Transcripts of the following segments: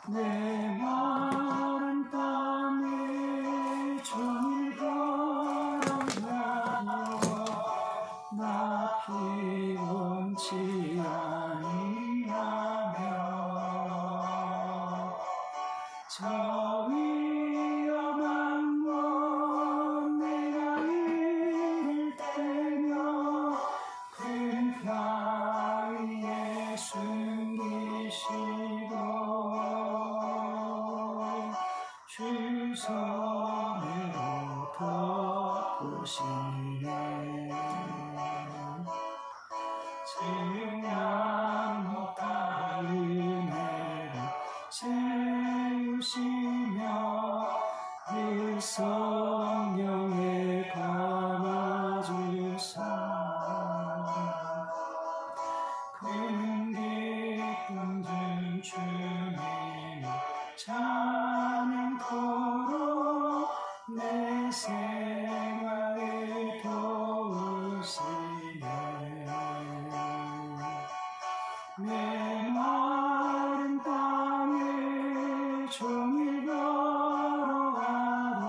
내 마른 땅에 종일 걸어가며 나 피곤치 아니하며 저 위험한 곳 내가 이를 때며 큰 바위에 숨기시고 주 손으로 덮으시네 증량 못할 은혜를 채우시며 늘 성령에 감아주사 큰 기쁨 준 주님을 찬양토록 내 생활을 도우시네 메마른 땅에 종일 걸어가도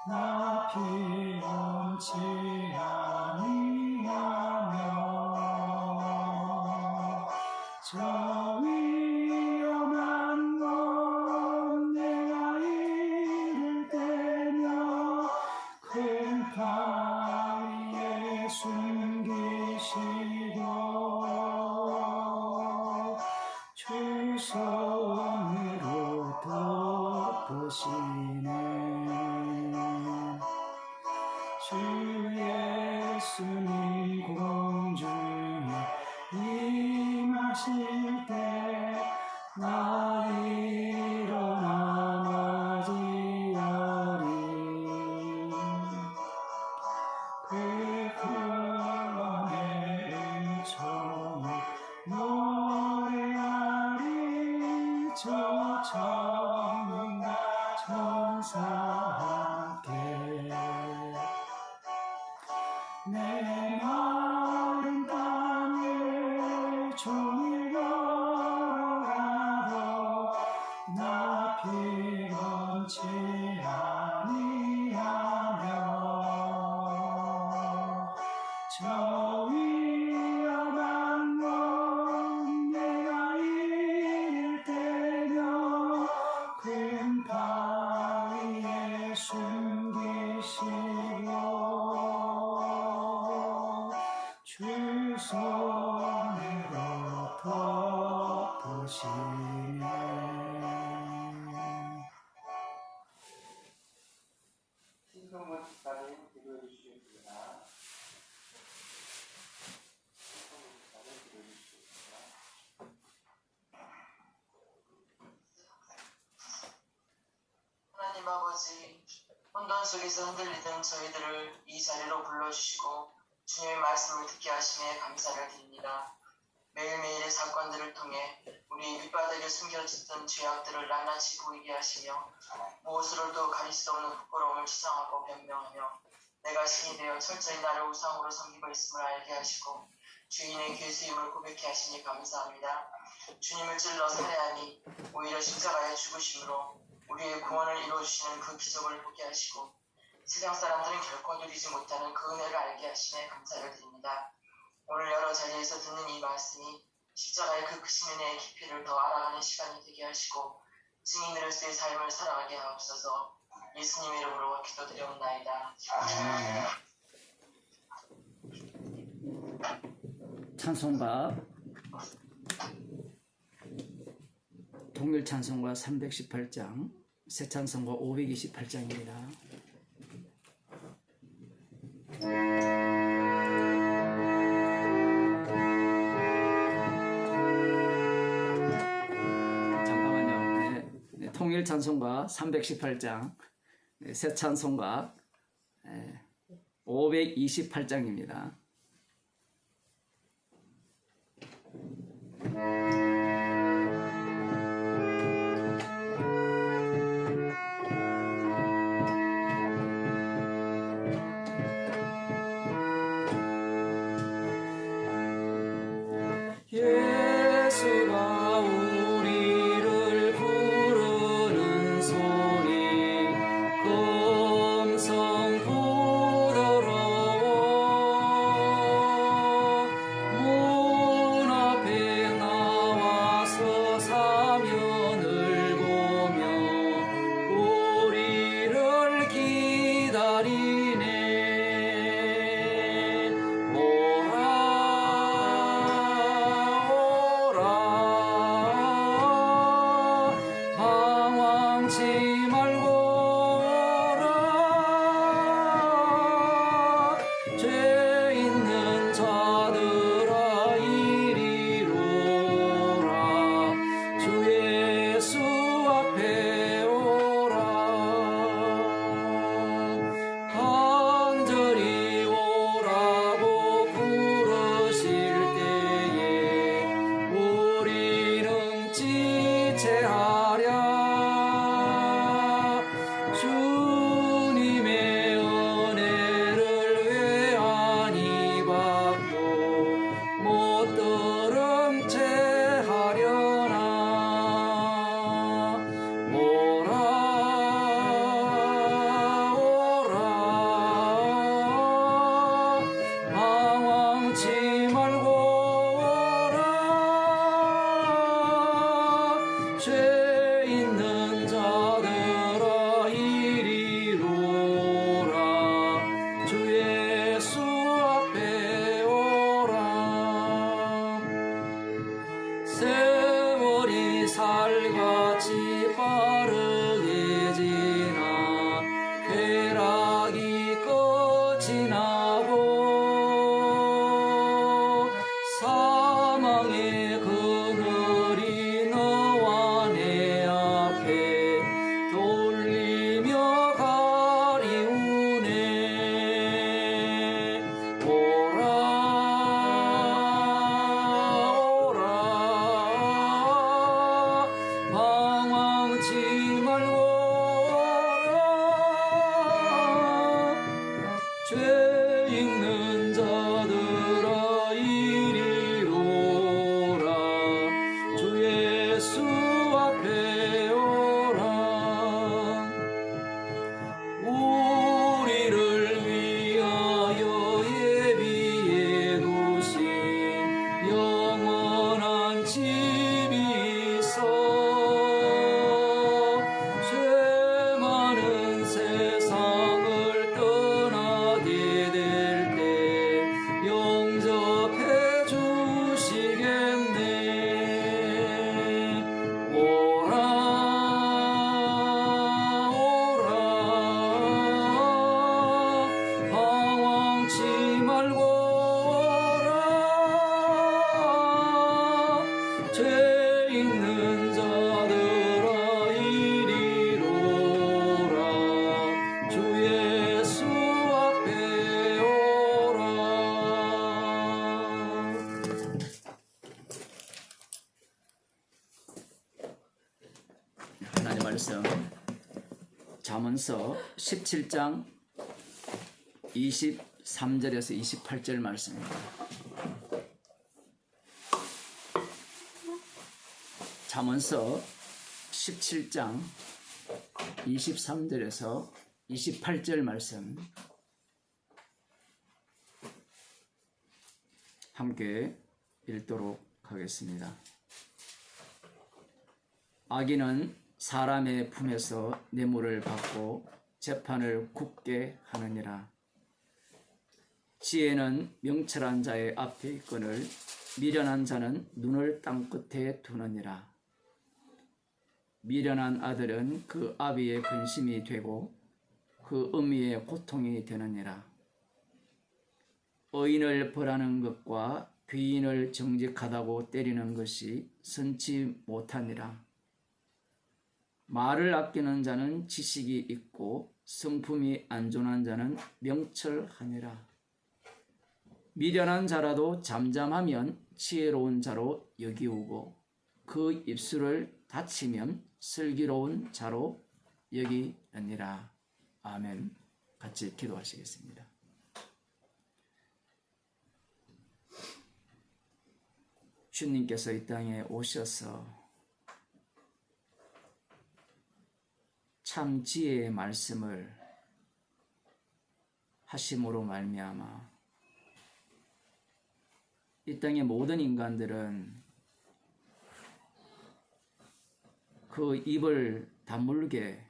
나 피곤치 아니하며 저 위험한 곳 내가 이를 때며 큰 바위에 숨기시고 주 손으로 덮으시네 주 예수님 공중에 임하실 때 나 일어나 맞이하리 그 구원의 은총을 노래하리 저 천군과 천사 함께 내 마른 땅에 종일 걸어가도 나 피곤치 아니하며 저 위험한 곳 내가 이를 때며 큰 바위에 숨기시고 주 손으로 덮으시네 신성문 집사님 기도해 주시겠습니다. 하나님 아버지, 혼돈 속에서 흔들리던 저희들을 이 자리로 불러주시고 주님의 말씀을 듣게 하심에 감사를 드립니다. 매일매일의 사건들을 통해 우리 밑바닥에 숨겨졌던 죄악들을 낱낱이 보이게 하시며 무엇으로도 가릴 수 없는 부끄러움을 치장하고 변명하며 내가 신이 되어 철저히 나를 우상으로 섬기고 있음을 알게 하시고 주인의 괴수임을 고백케 하시니 감사합니다. 주님을 찔러 살해하니 오히려 십자가의 죽으심으로 우리의 구원을 이루어주시는 그 기적을 보게 하시고 세상 사람들은 결코 누리지 못하는 그 은혜를 알게 하시네 감사를 드립니다. 오늘 여러 자리에서 듣는 이 말씀이 십자가의 그 크신 은혜의 깊이를 더 알아가는 시간이 되게 하시고 증인으로서의 삶을 살아가게 하옵소서. 예수님 이름으로 기도드려옵나이다. 찬송가 동일 찬송가 318장 새 찬송가 528장입니다. 통일 찬송가 318장, 새 찬송가 528장입니다. 예수가 우리를 죄 있는 자들아 이리로라 주 예수 앞에 오라 세월이 살같이 빠르게 지나 쾌락이 끝이 나고 사망의 그늘이 너와 내 앞에 돌리며 가리우네 오라 오라 방황치 말고 오라 죄 있는 자들아 이리로라 주 예수 앞에 오라 우리를 위하여 예비해 두신 영원한 집이 있어 죄 많은 세상을 떠나게 될 때 영접해 주시겠네 오라 오라 방황치 말고 오라 죄 있는 자들아 이리로라 주 예수 앞에 오라 하나님 말씀 잠언서 17장 23절에서 28절 말씀입니다. 잠언서 17장 23절에서 28절 말씀 함께 읽도록 하겠습니다. 악인은 사람의 품에서 뇌물을 받고 재판을 굳게 하느니라. 지혜는 명철한 자의 앞에 있거늘 미련한 자는 눈을 땅끝에 두느니라. 미련한 아들은 그 아비의 근심이 되고 그 어미의 고통이 되느니라. 의인을 벌하는 것과 귀인을 정직하다고 때리는 것이 선치 못하니라. 말을 아끼는 자는 지식이 있고 성품이 안전한 자는 명철하니라. 미련한 자라도 잠잠하면 지혜로운 자로 여기우고 그 입술을 닫히면 슬기로운 자로 여기느니라. 아멘. 같이 기도하시겠습니다. 주님께서 이 땅에 오셔서 참 지혜의 말씀을 하심으로 말미암아 이 땅의 모든 인간들은 그 입을 다물게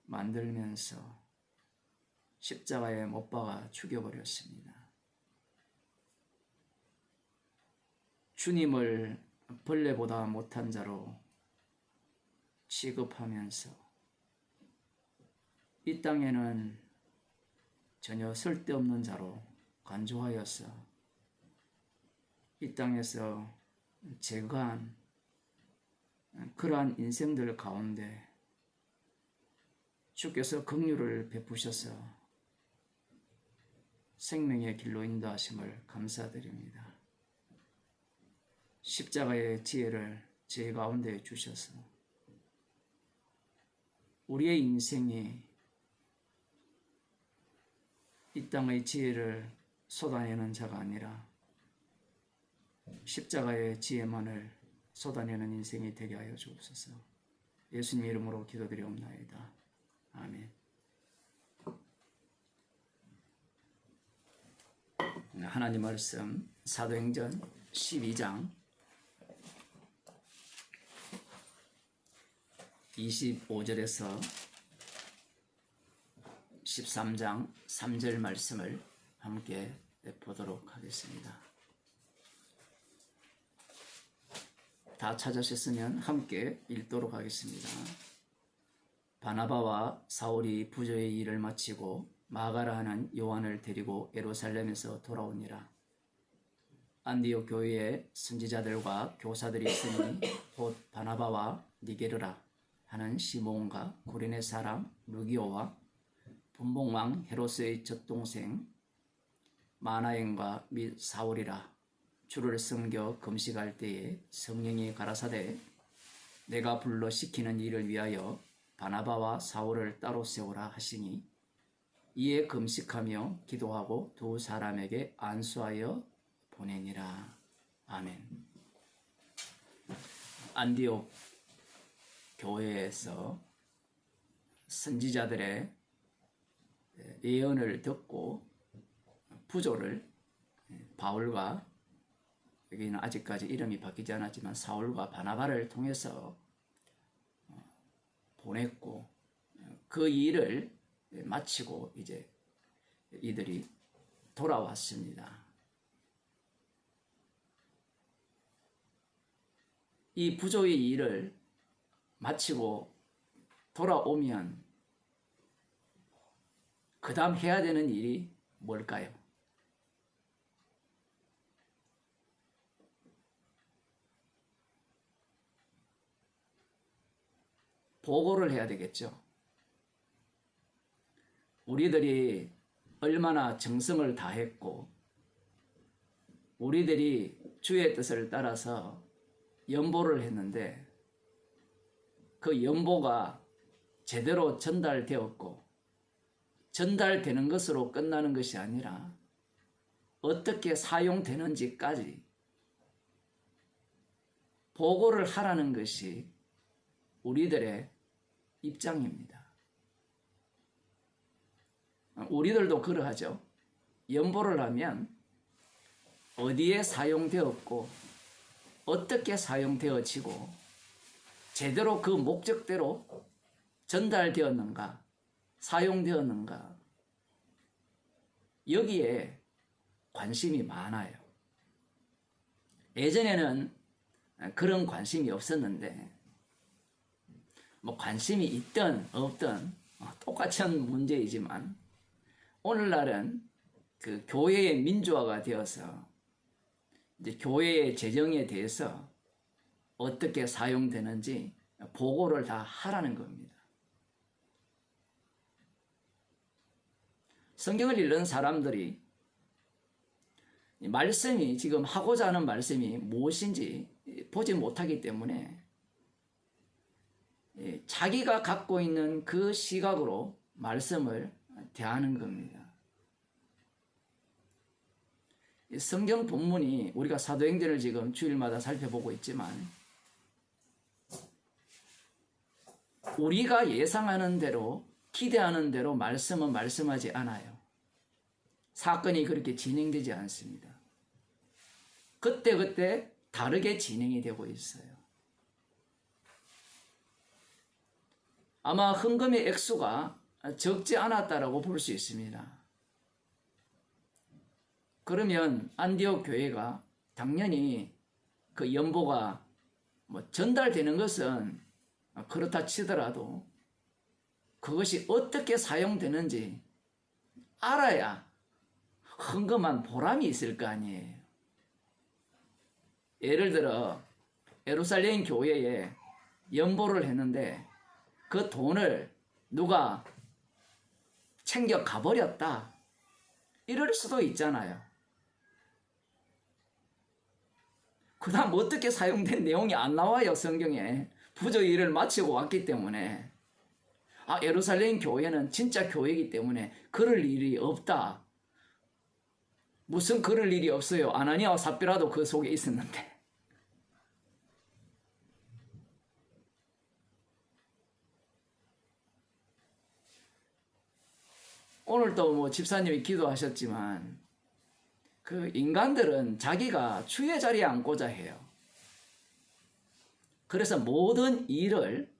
만들면서 십자가에 못 박아 죽여버렸습니다. 주님을 벌레보다 못한 자로 취급하면서 이 땅에는 전혀 쓸데없는 자로 간주하여서 이 땅에서 제거한 그러한 인생들 가운데 주께서 긍휼을 베푸셔서 생명의 길로 인도하심을 감사드립니다. 십자가의 지혜를 제 가운데 주셔서 우리의 인생이 이 땅의 지혜를 쏟아내는 자가 아니라 십자가의 지혜만을 쏟아내는 인생이 되게 하여 주옵소서. 예수님 이름으로 기도드리옵나이다. 아멘. 하나님 말씀 사도행전 12장 25절에서 13장 3절 말씀을 함께 보도록 하겠습니다. 다 찾으셨으면 함께 읽도록 하겠습니다. 바나바와 사울이 부조의 일을 마치고 마가라 하는 요한을 데리고 예루살렘에서 돌아오니라. 안디옥 교회에 선지자들과 교사들이 있으니 곧 바나바와 니게르라 하는 시몬과 구레네 사람 루기오와 분봉왕 헤로스의 젖동생 마나엔과 및 사울이라. 주를 섬겨 금식할 때에 성령이 가라사대 내가 불러 시키는 일을 위하여 바나바와 사울을 따로 세우라 하시니 이에 금식하며 기도하고 두 사람에게 안수하여 보내니라. 아멘. 안디옥 교회에서 선지자들의 예언을 듣고 부조를 바울과, 여기는 아직까지 이름이 바뀌지 않았지만 사울과 바나바를 통해서 보냈고, 그 일을 마치고 이제 이들이 돌아왔습니다. 이 부조의 일을 마치고 돌아오면 그 다음 해야 되는 일이 뭘까요? 보고를 해야 되겠죠. 우리들이 얼마나 정성을 다했고 우리들이 주의 뜻을 따라서 연보를 했는데 그 연보가 제대로 전달되었고 전달되는 것으로 끝나는 것이 아니라 어떻게 사용되는지까지 보고를 하라는 것이 우리들의 입장입니다. 우리들도 그러하죠. 연보를 하면 어디에 사용되었고 어떻게 사용되어지고 제대로 그 목적대로 전달되었는가, 사용되었는가, 여기에 관심이 많아요. 예전에는 그런 관심이 없었는데 뭐 관심이 있든 없든 똑같은 문제이지만 오늘날은 그 교회의 민주화가 되어서 이제 교회의 재정에 대해서 어떻게 사용되는지 보고를 다 하라는 겁니다. 성경을 읽는 사람들이 말씀이 지금 하고자 하는 말씀이 무엇인지 보지 못하기 때문에 자기가 갖고 있는 그 시각으로 말씀을 대하는 겁니다. 성경 본문이 우리가 사도행전을 지금 주일마다 살펴보고 있지만 우리가 예상하는 대로 기대하는 대로 말씀은 말씀하지 않아요. 사건이 그렇게 진행되지 않습니다. 그때그때 다르게 진행이 되고 있어요. 아마 헌금의 액수가 적지 않았다라고 볼 수 있습니다. 그러면 안디옥 교회가 당연히 그 연보가 뭐 전달되는 것은 그렇다 치더라도 그것이 어떻게 사용되는지 알아야 헌금한 보람이 있을 거 아니에요. 예를 들어 예루살렘 교회에 연보를 했는데 그 돈을 누가 챙겨 가버렸다, 이럴 수도 있잖아요. 그 다음 어떻게 사용된 내용이 안 나와요. 성경에 부조 일을 마치고 왔기 때문에 예루살렘 교회는 진짜 교회이기 때문에 그럴 일이 없다. 무슨 그럴 일이 없어요. 아나니아와 삽비라도 그 속에 있었는데. 오늘도 뭐 집사님이 기도하셨지만 그 인간들은 자기가 주의 자리에 앉고자 해요. 그래서 모든 일을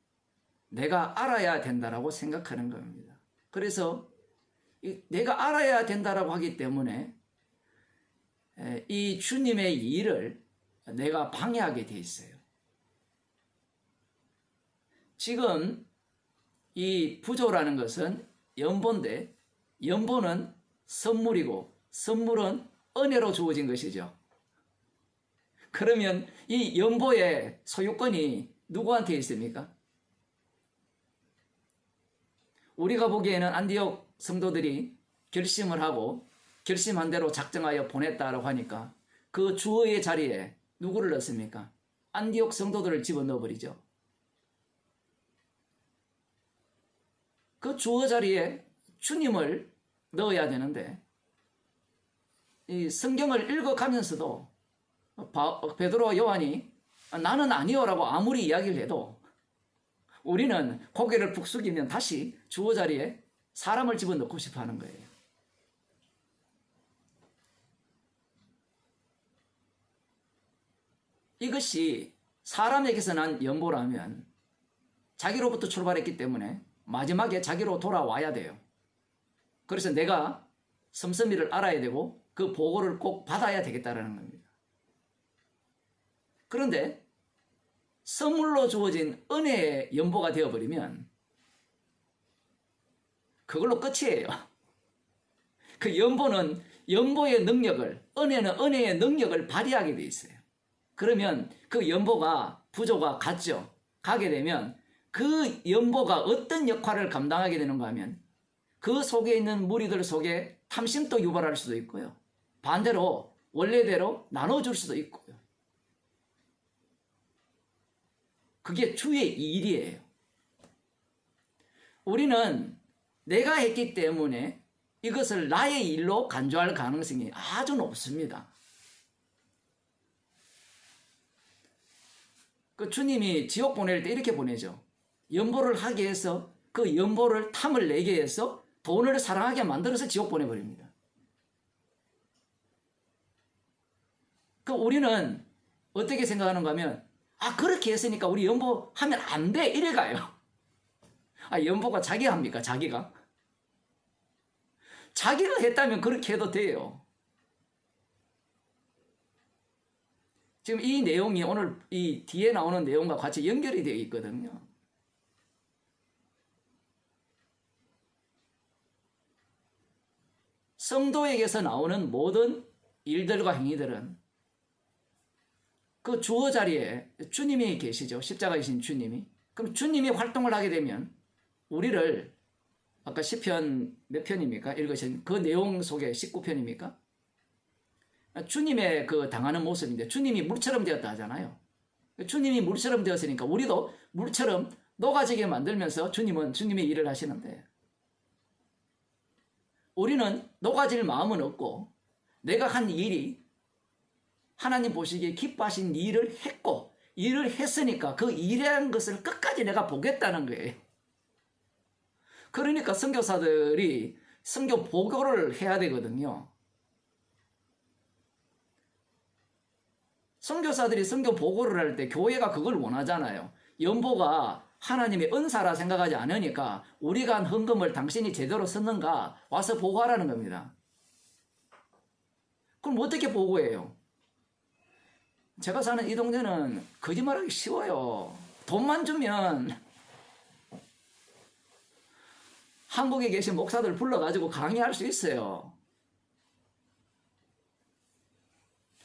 내가 알아야 된다라고 생각하는 겁니다. 그래서 내가 알아야 된다라고 하기 때문에 이 주님의 일을 내가 방해하게 돼 있어요. 지금 이 부조라는 것은 연보인데 연보는 선물이고 선물은 은혜로 주어진 것이죠. 그러면 이 연보의 소유권이 누구한테 있습니까? 우리가 보기에는 안디옥 성도들이 결심을 하고 결심한 대로 작정하여 보냈다라고 하니까 그 주어의 자리에 누구를 넣습니까? 안디옥 성도들을 집어넣어버리죠. 그 주어 자리에 주님을 넣어야 되는데 이 성경을 읽어가면서도 베드로 요한이 나는 아니요라고 아무리 이야기를 해도 우리는 고개를 푹 숙이면 다시 주어 자리에 사람을 집어넣고 싶어 하는 거예요. 이것이 사람에게서 난 연보라면 자기로부터 출발했기 때문에 마지막에 자기로 돌아와야 돼요. 그래서 내가 씀씀이를 알아야 되고 그 보고를 꼭 받아야 되겠다는 겁니다. 그런데 선물로 주어진 은혜의 연보가 되어버리면 그걸로 끝이에요. 그 연보는 연보의 능력을, 은혜는 은혜의 능력을 발휘하게 돼 있어요. 그러면 그 연보가 부조가 갔죠. 가게 되면 그 연보가 어떤 역할을 감당하게 되는가 하면 그 속에 있는 무리들 속에 탐심도 유발할 수도 있고요. 반대로 원래대로 나눠줄 수도 있고요. 그게 주의 일이에요. 우리는 내가 했기 때문에 이것을 나의 일로 간주할 가능성이 아주 높습니다. 그 주님이 지옥 보낼 때 이렇게 보내죠. 연보를 하게 해서 그 연보를 탐을 내게 해서 돈을 사랑하게 만들어서 지옥 보내버립니다. 그 우리는 어떻게 생각하는가 하면 그렇게 했으니까 우리 연보 하면 안 돼 이래 가요. 연보가 자기가 합니까? 자기가 했다면 그렇게 해도 돼요. 지금 이 내용이 오늘 이 뒤에 나오는 내용과 같이 연결이 되어 있거든요. 성도에게서 나오는 모든 일들과 행위들은 그 주어 자리에 주님이 계시죠. 십자가이신 주님이. 그럼 주님이 활동을 하게 되면 우리를 아까 시편 몇 편입니까? 읽으신 그 내용 속에 19편입니까? 주님의 그 당하는 모습인데 주님이 물처럼 되었다 하잖아요. 주님이 물처럼 되었으니까 우리도 물처럼 녹아지게 만들면서 주님은 주님의 일을 하시는데 우리는 녹아질 마음은 없고 내가 한 일이 하나님 보시기에 기뻐하신 일을 했고 일을 했으니까 그 일이라는 것을 끝까지 내가 보겠다는 거예요. 그러니까 선교사들이 선교 보고를 해야 되거든요. 선교사들이 선교 보고를 할 때 교회가 그걸 원하잖아요. 연보가 하나님의 은사라 생각하지 않으니까 우리가 한 헌금을 당신이 제대로 썼는가 와서 보고하라는 겁니다. 그럼 어떻게 보고해요? 제가 사는 이 동네는 거짓말하기 쉬워요. 돈만 주면 한국에 계신 목사들 불러가지고 강의할 수 있어요.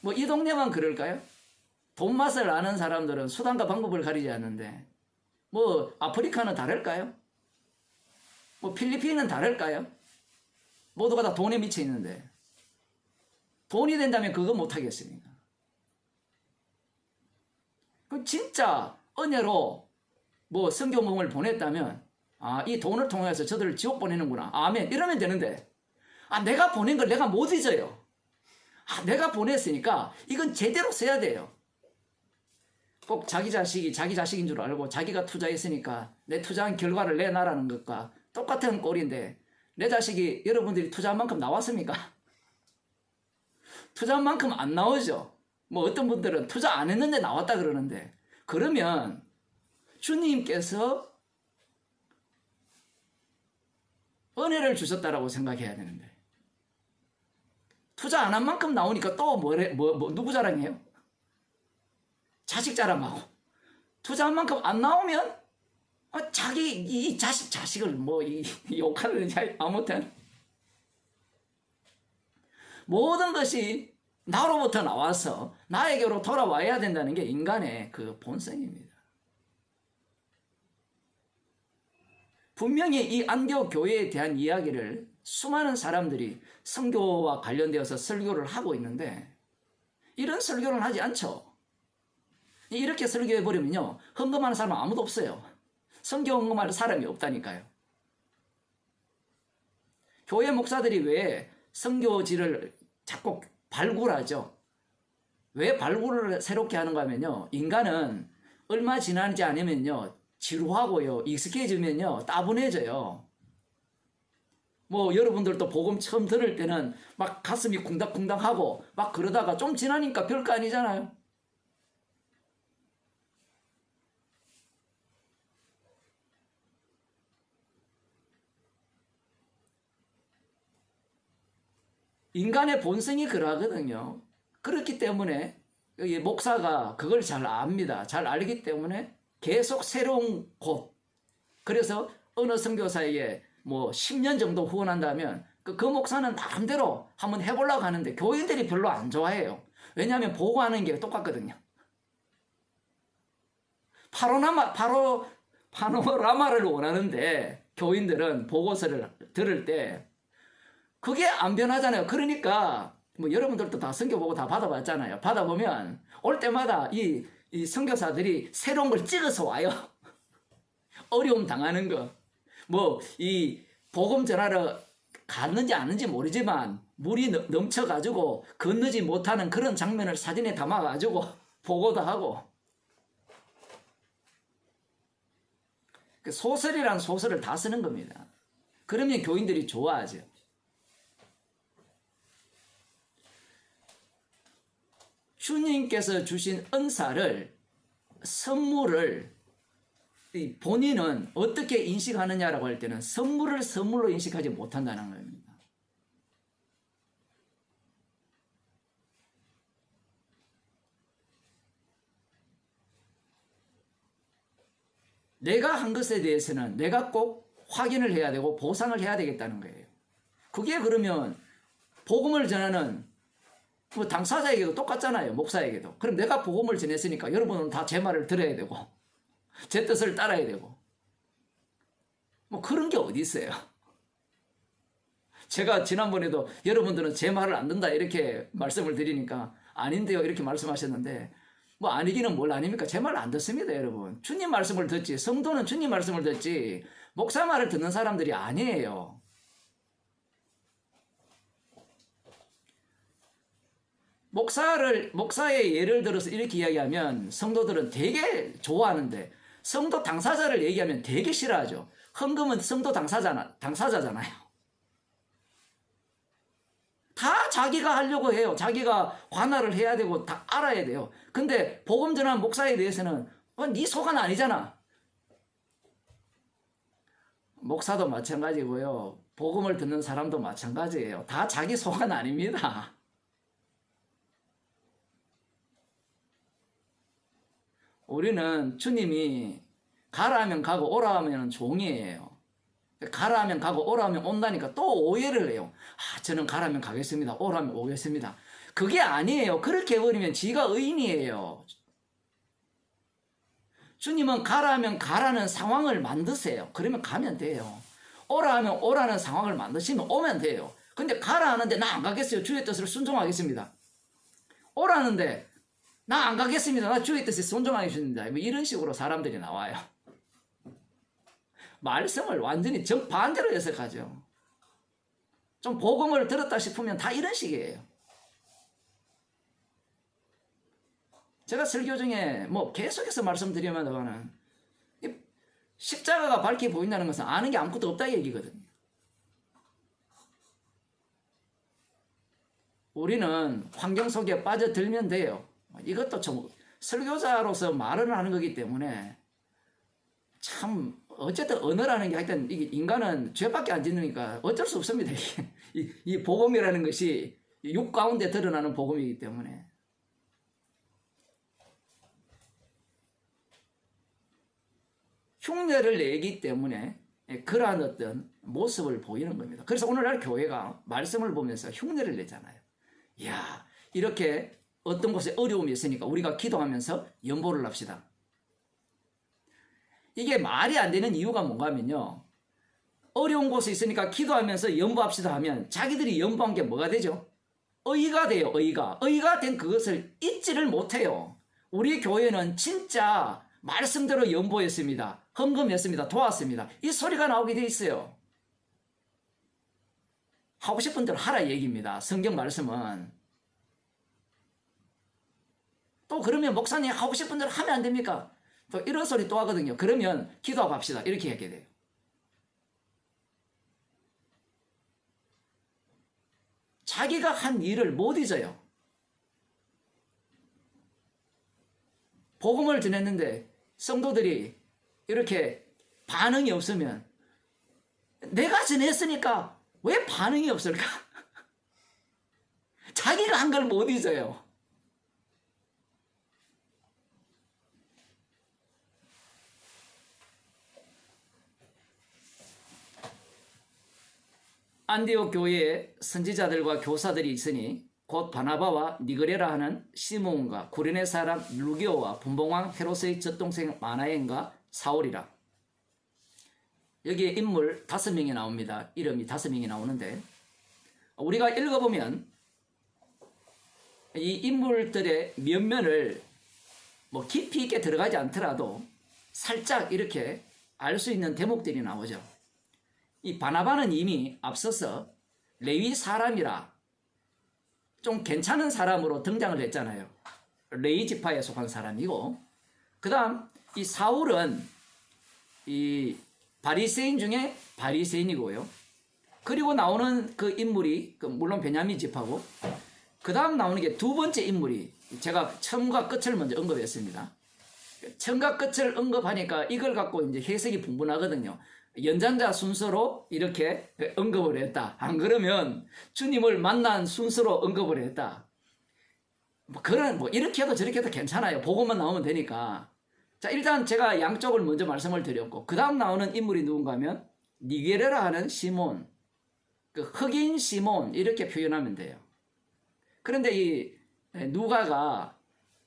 뭐 이 동네만 그럴까요? 돈 맛을 아는 사람들은 수단과 방법을 가리지 않는데 뭐 아프리카는 다를까요? 뭐 필리핀은 다를까요? 모두가 다 돈에 미쳐 있는데 돈이 된다면 그거 못하겠습니까? 그 진짜 은혜로 뭐 선교몽을 보냈다면 이 돈을 통해서 저들을 지옥 보내는구나. 아멘. 이러면 되는데 내가 보낸 걸 내가 못 잊어요. 내가 보냈으니까 이건 제대로 써야 돼요. 꼭 자기 자식이 자기 자식인 줄 알고 자기가 투자했으니까 내 투자한 결과를 내놔라는 것과 똑같은 꼴인데 내 자식이 여러분들이 투자한 만큼 나왔습니까? 투자한 만큼 안 나오죠. 뭐 어떤 분들은 투자 안 했는데 나왔다 그러는데 그러면 주님께서 은혜를 주셨다라고 생각해야 되는데 투자 안 한 만큼 나오니까 또 누구 자랑해요? 자식 자랑하고 투자한 만큼 안 나오면 자기 이 자식을 욕하는지 아무튼 모든 것이 나로부터 나와서 나에게로 돌아와야 된다는 게 인간의 그 본성입니다. 분명히 이 안디옥 교회에 대한 이야기를 수많은 사람들이 선교와 관련되어서 설교를 하고 있는데 이런 설교를 하지 않죠. 이렇게 설교해버리면요 헌금하는 사람은 아무도 없어요. 선교 헌금하는 사람이 없다니까요. 교회 목사들이 왜 선교지를 자꾸 발굴하죠? 왜 발굴을 새롭게 하는가 하면요 인간은 얼마 지나지 않으면요 지루하고요 익숙해지면요 따분해져요. 여러분들도 복음 처음 들을 때는 막 가슴이 쿵닥쿵닥하고 막 그러다가 좀 지나니까 별거 아니잖아요. 인간의 본성이 그러거든요. 그렇기 때문에 여기 목사가 그걸 잘 압니다. 잘 알기 때문에 계속 새로운 곳. 그래서 어느 선교사에게 10년 정도 후원한다면 그 목사는 나름대로 한번 해보려고 하는데 교인들이 별로 안 좋아해요. 왜냐하면 보고하는 게 똑같거든요. 파노라마를 원하는데 교인들은 보고서를 들을 때 그게 안 변하잖아요. 그러니까 여러분들도 다 선교 보고 다 받아봤잖아요. 받아보면 올 때마다 이 선교사들이 새로운 걸 찍어서 와요. 어려움 당하는 거. 이 복음 전하러 갔는지 아는지 모르지만 물이 넘쳐가지고 건너지 못하는 그런 장면을 사진에 담아가지고 보고도 하고. 소설이란 소설을 다 쓰는 겁니다. 그러면 교인들이 좋아하죠. 주님께서 주신 은사를, 선물을 본인은 어떻게 인식하느냐라고 할 때는 선물을 선물로 인식하지 못한다는 겁니다. 내가 한 것에 대해서는 내가 꼭 확인을 해야 되고 보상을 해야 되겠다는 거예요. 그게 그러면 복음을 전하는 당사자에게도 똑같잖아요. 목사에게도. 그럼 내가 복음을 전했으니까 여러분은 다 제 말을 들어야 되고 제 뜻을 따라야 되고 그런 게 어디 있어요. 제가 지난번에도 여러분들은 제 말을 안 듣는다 이렇게 말씀을 드리니까 아닌데요 이렇게 말씀하셨는데 아니기는 뭘 아닙니까? 제 말 안 듣습니다. 여러분. 주님 말씀을 듣지. 성도는 주님 말씀을 듣지 목사 말을 듣는 사람들이 아니에요. 목사의 예를 들어서 이렇게 이야기하면 성도들은 되게 좋아하는데 성도 당사자를 얘기하면 되게 싫어하죠. 헌금은 성도 당사자잖아요. 다 자기가 하려고 해요. 자기가 관할을 해야 되고 다 알아야 돼요. 근데 복음 전한 목사에 대해서는 네 소관 아니잖아. 목사도 마찬가지고요. 복음을 듣는 사람도 마찬가지예요. 다 자기 소관 아닙니다. 우리는 주님이 가라 하면 가고 오라 하면 종이에요. 가라 하면 가고 오라 하면 온다니까 또 오해를 해요. 저는 가라 하면 가겠습니다. 오라 하면 오겠습니다. 그게 아니에요. 그렇게 해버리면 지가 의인이에요. 주님은 가라 하면 가라는 상황을 만드세요. 그러면 가면 돼요. 오라 하면 오라는 상황을 만드시면 오면 돼요. 근데 가라 하는데 나 안 가겠어요. 주의 뜻을 순종하겠습니다. 오라는데 나 안 가겠습니다. 나 주의 뜻에 순종하겠습니다. 이런 식으로 사람들이 나와요. 말씀을 완전히 정반대로 해석하죠. 좀 복음을 들었다 싶으면 다 이런 식이에요. 제가 설교 중에 계속해서 말씀드리면 십자가가 밝게 보인다는 것은 아는 게 아무것도 없다 얘기거든요. 우리는 환경 속에 빠져들면 돼요. 이것도 좀 설교자로서 말을 하는 거기 때문에 참 어쨌든 언어라는 게 하여튼 이게 인간은 죄밖에 안 짓으니까 어쩔 수 없습니다. 이 복음이라는 것이 육 가운데 드러나는 복음이기 때문에. 흉내를 내기 때문에 그러한 어떤 모습을 보이는 겁니다. 그래서 오늘날 교회가 말씀을 보면서 흉내를 내잖아요. 이야, 이렇게 어떤 곳에 어려움이 있으니까 우리가 기도하면서 연보를 합시다. 이게 말이 안 되는 이유가 뭔가 하면요. 어려운 곳에 있으니까 기도하면서 연보합시다 하면 자기들이 연보한 게 뭐가 되죠? 의가 돼요. 의가 된 그것을 잊지를 못해요. 우리 교회는 진짜 말씀대로 연보했습니다. 헌금했습니다. 도왔습니다. 이 소리가 나오게 돼 있어요. 하고 싶은 대로 하라 얘기입니다. 성경 말씀은. 또 그러면 목사님 하고 싶은 대로 하면 안 됩니까? 또 이런 소리 또 하거든요. 그러면 기도하고 합시다. 이렇게 하게 돼요. 자기가 한 일을 못 잊어요. 복음을 전했는데 성도들이 이렇게 반응이 없으면 내가 전했으니까 왜 반응이 없을까? 자기가 한 걸 못 잊어요. 안디옥 교회에 선지자들과 교사들이 있으니 곧 바나바와 니그레라 하는 시몬과 구레네 사람 루기오와 분봉왕 헤롯의 젖동생 마나엔과 사울이라. 여기에 인물 5명이 나옵니다. 이름이 5명이 나오는데 우리가 읽어보면 이 인물들의 면면을 뭐 깊이 있게 들어가지 않더라도 살짝 이렇게 알 수 있는 대목들이 나오죠. 이 바나바는 이미 앞서서 레위 사람이라 좀 괜찮은 사람으로 등장을 했잖아요. 레위 지파에 속한 사람이고, 그 다음 이 사울은 이 바리새인 중에 바리새인이고요. 그리고 나오는 그 인물이 물론 베냐민 지파고, 그 다음 나오는 게 두 번째 인물이 제가 처음과 끝을 먼저 언급했습니다. 처음과 끝을 언급하니까 이걸 갖고 이제 해석이 분분하거든요. 연장자 순서로 이렇게 언급을 했다. 안 그러면 주님을 만난 순서로 언급을 했다. 뭐 이렇게 해도 저렇게 해도 괜찮아요. 보고만 나오면 되니까. 자, 일단 제가 양쪽을 먼저 말씀을 드렸고, 그 다음 나오는 인물이 누군가 하면 니게레라 하는 시몬, 그 흑인 시몬 이렇게 표현하면 돼요. 그런데 이 누가가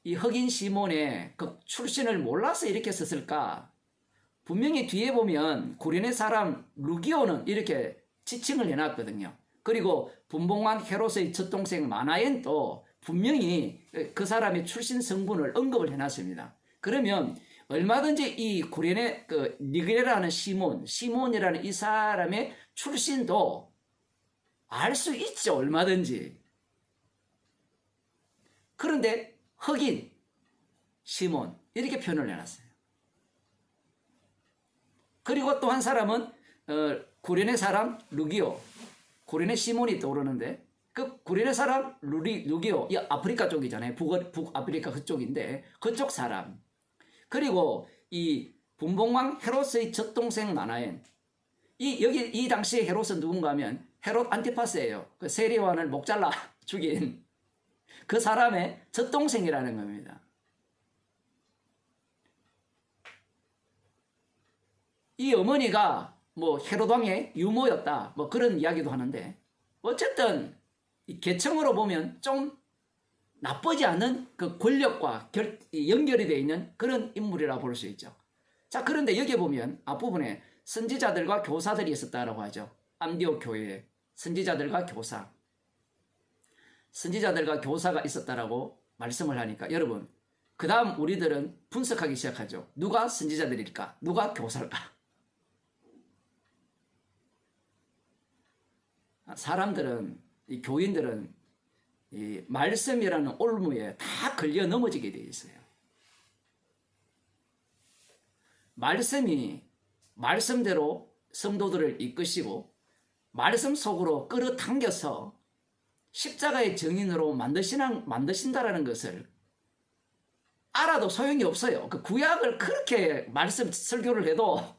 이 흑인 시몬의 그 출신을 몰라서 이렇게 썼을까? 분명히 뒤에 보면 구레네 사람 루기오는 이렇게 지칭을 해놨거든요. 그리고 분봉왕 헤롯의 젖동생 마나엔도 분명히 그 사람의 출신 성분을 언급을 해놨습니다. 그러면 얼마든지 이 구레네 니그레라는 시몬이라는 이 사람의 출신도 알 수 있죠. 얼마든지. 그런데 흑인 시몬 이렇게 표현을 해놨어요. 그리고 또 한 사람은 구레네 사람 루기오, 구레네 시몬이 떠오르는데, 그 구레네 사람 루기오, 이 아프리카 쪽이잖아요. 북아프리카 그쪽인데 그쪽 사람. 그리고 이 분봉왕 헤롯의 젖동생 마나엔, 이 당시에 헤롯은 누군가 하면 헤롯 안티파스예요. 그 세리요한을 목 잘라 죽인 그 사람의 젖동생이라는 겁니다. 이 어머니가 뭐 헤롯 왕의 유모였다, 뭐 그런 이야기도 하는데, 어쨌든 이 계층으로 보면 좀 나쁘지 않은 그 권력과 연결이 되어 있는 그런 인물이라 볼 수 있죠. 자, 그런데 여기 보면 앞부분에 선지자들과 교사들이 있었다라고 하죠. 안디옥 교회에 선지자들과 교사가 있었다라고 말씀을 하니까, 여러분 그 다음 우리들은 분석하기 시작하죠. 누가 선지자들일까? 누가 교사일까? 사람들은, 이 교인들은 이 말씀이라는 올무에 다 걸려 넘어지게 되어 있어요. 말씀이 말씀대로 성도들을 이끄시고 말씀 속으로 끌어당겨서 십자가의 증인으로 만드신다라는 것을 알아도 소용이 없어요. 그 구약을 그렇게 말씀 설교를 해도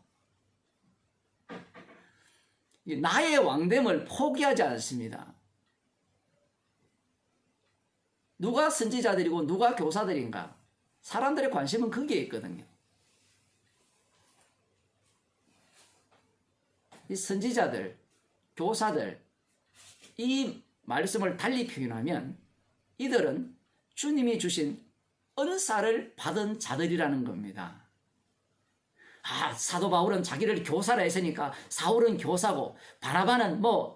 나의 왕됨을 포기하지 않습니다. 누가 선지자들이고 누가 교사들인가? 사람들의 관심은 거기에 있거든요. 이 선지자들, 교사들, 이 말씀을 달리 표현하면 이들은 주님이 주신 은사를 받은 자들이라는 겁니다. 사도 바울은 자기를 교사라 했으니까 사울은 교사고 바나바는 뭐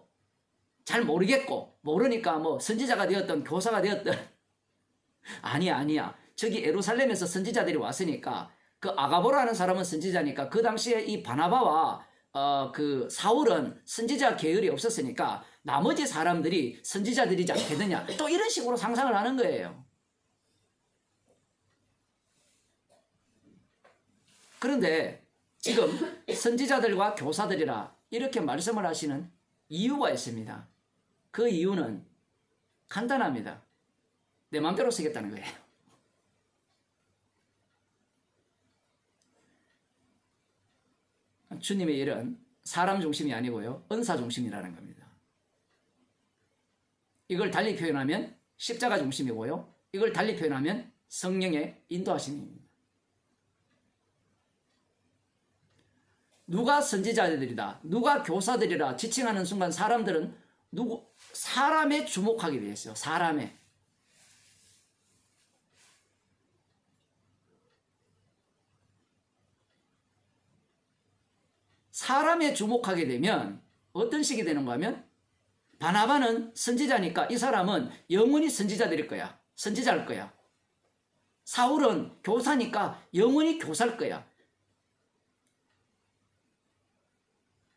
잘 모르겠고 모르니까 뭐 선지자가 되었던 교사가 되었던 아니야. 저기 예루살렘에서 선지자들이 왔으니까 그 아가보라는 사람은 선지자니까 그 당시에 이 바나바와 그 사울은 선지자 계열이 없었으니까 나머지 사람들이 선지자들이지 않겠느냐. 또 이런 식으로 상상을 하는 거예요. 그런데 지금 선지자들과 교사들이라 이렇게 말씀을 하시는 이유가 있습니다. 그 이유는 간단합니다. 내 마음대로 쓰겠다는 거예요. 주님의 일은 사람 중심이 아니고요. 은사 중심이라는 겁니다. 이걸 달리 표현하면 십자가 중심이고요. 이걸 달리 표현하면 성령의 인도하심입니다. 누가 선지자들이다, 누가 교사들이라 지칭하는 순간 사람들은 사람에 주목하게 되어 있어요. 사람에 주목하게 되면 어떤 식이 되는가 하면 바나바는 선지자니까 이 사람은 영원히 선지자들일 거야. 선지자일 거야. 사울은 교사니까 영원히 교사일 거야.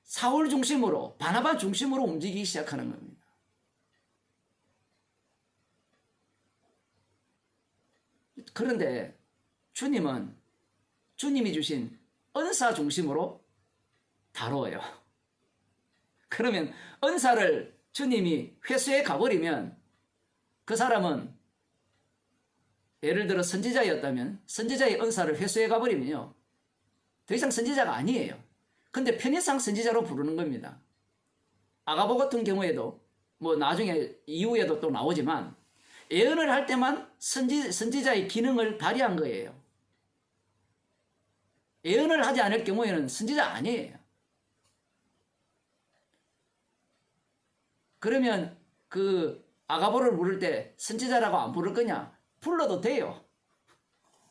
사울 중심으로, 바나바 중심으로 움직이기 시작하는 겁니다. 그런데 주님이 주신 은사 중심으로 다뤄요. 그러면 은사를 주님이 회수해 가버리면 그 사람은 예를 들어 선지자였다면 선지자의 은사를 회수해 가버리면요. 더 이상 선지자가 아니에요. 근데 편의상 선지자로 부르는 겁니다. 아가보 같은 경우에도 뭐 나중에 이후에도 또 나오지만 예언을 할 때만 선지자의 기능을 발휘한 거예요. 예언을 하지 않을 경우에는 선지자 아니에요. 그러면 그 아가보를 부를 때 선지자라고 안 부를 거냐? 불러도 돼요.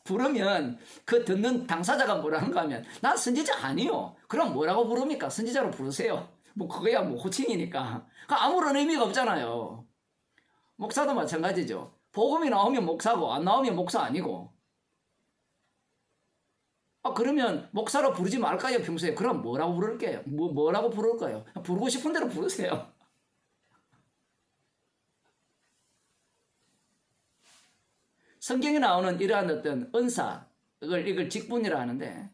부르면 그 듣는 당사자가 뭐라는가 하면 난 선지자 아니요. 그럼 뭐라고 부릅니까? 선지자로 부르세요. 뭐 그거야 뭐 호칭이니까. 아무런 의미가 없잖아요. 목사도 마찬가지죠. 복음이 나오면 목사고 안 나오면 목사 아니고. 그러면 목사로 부르지 말까요 평소에? 그럼 뭐라고 부를게요? 뭐라고 부를까요? 부르고 싶은 대로 부르세요. 성경에 나오는 이러한 어떤 은사, 이걸 직분이라 하는데,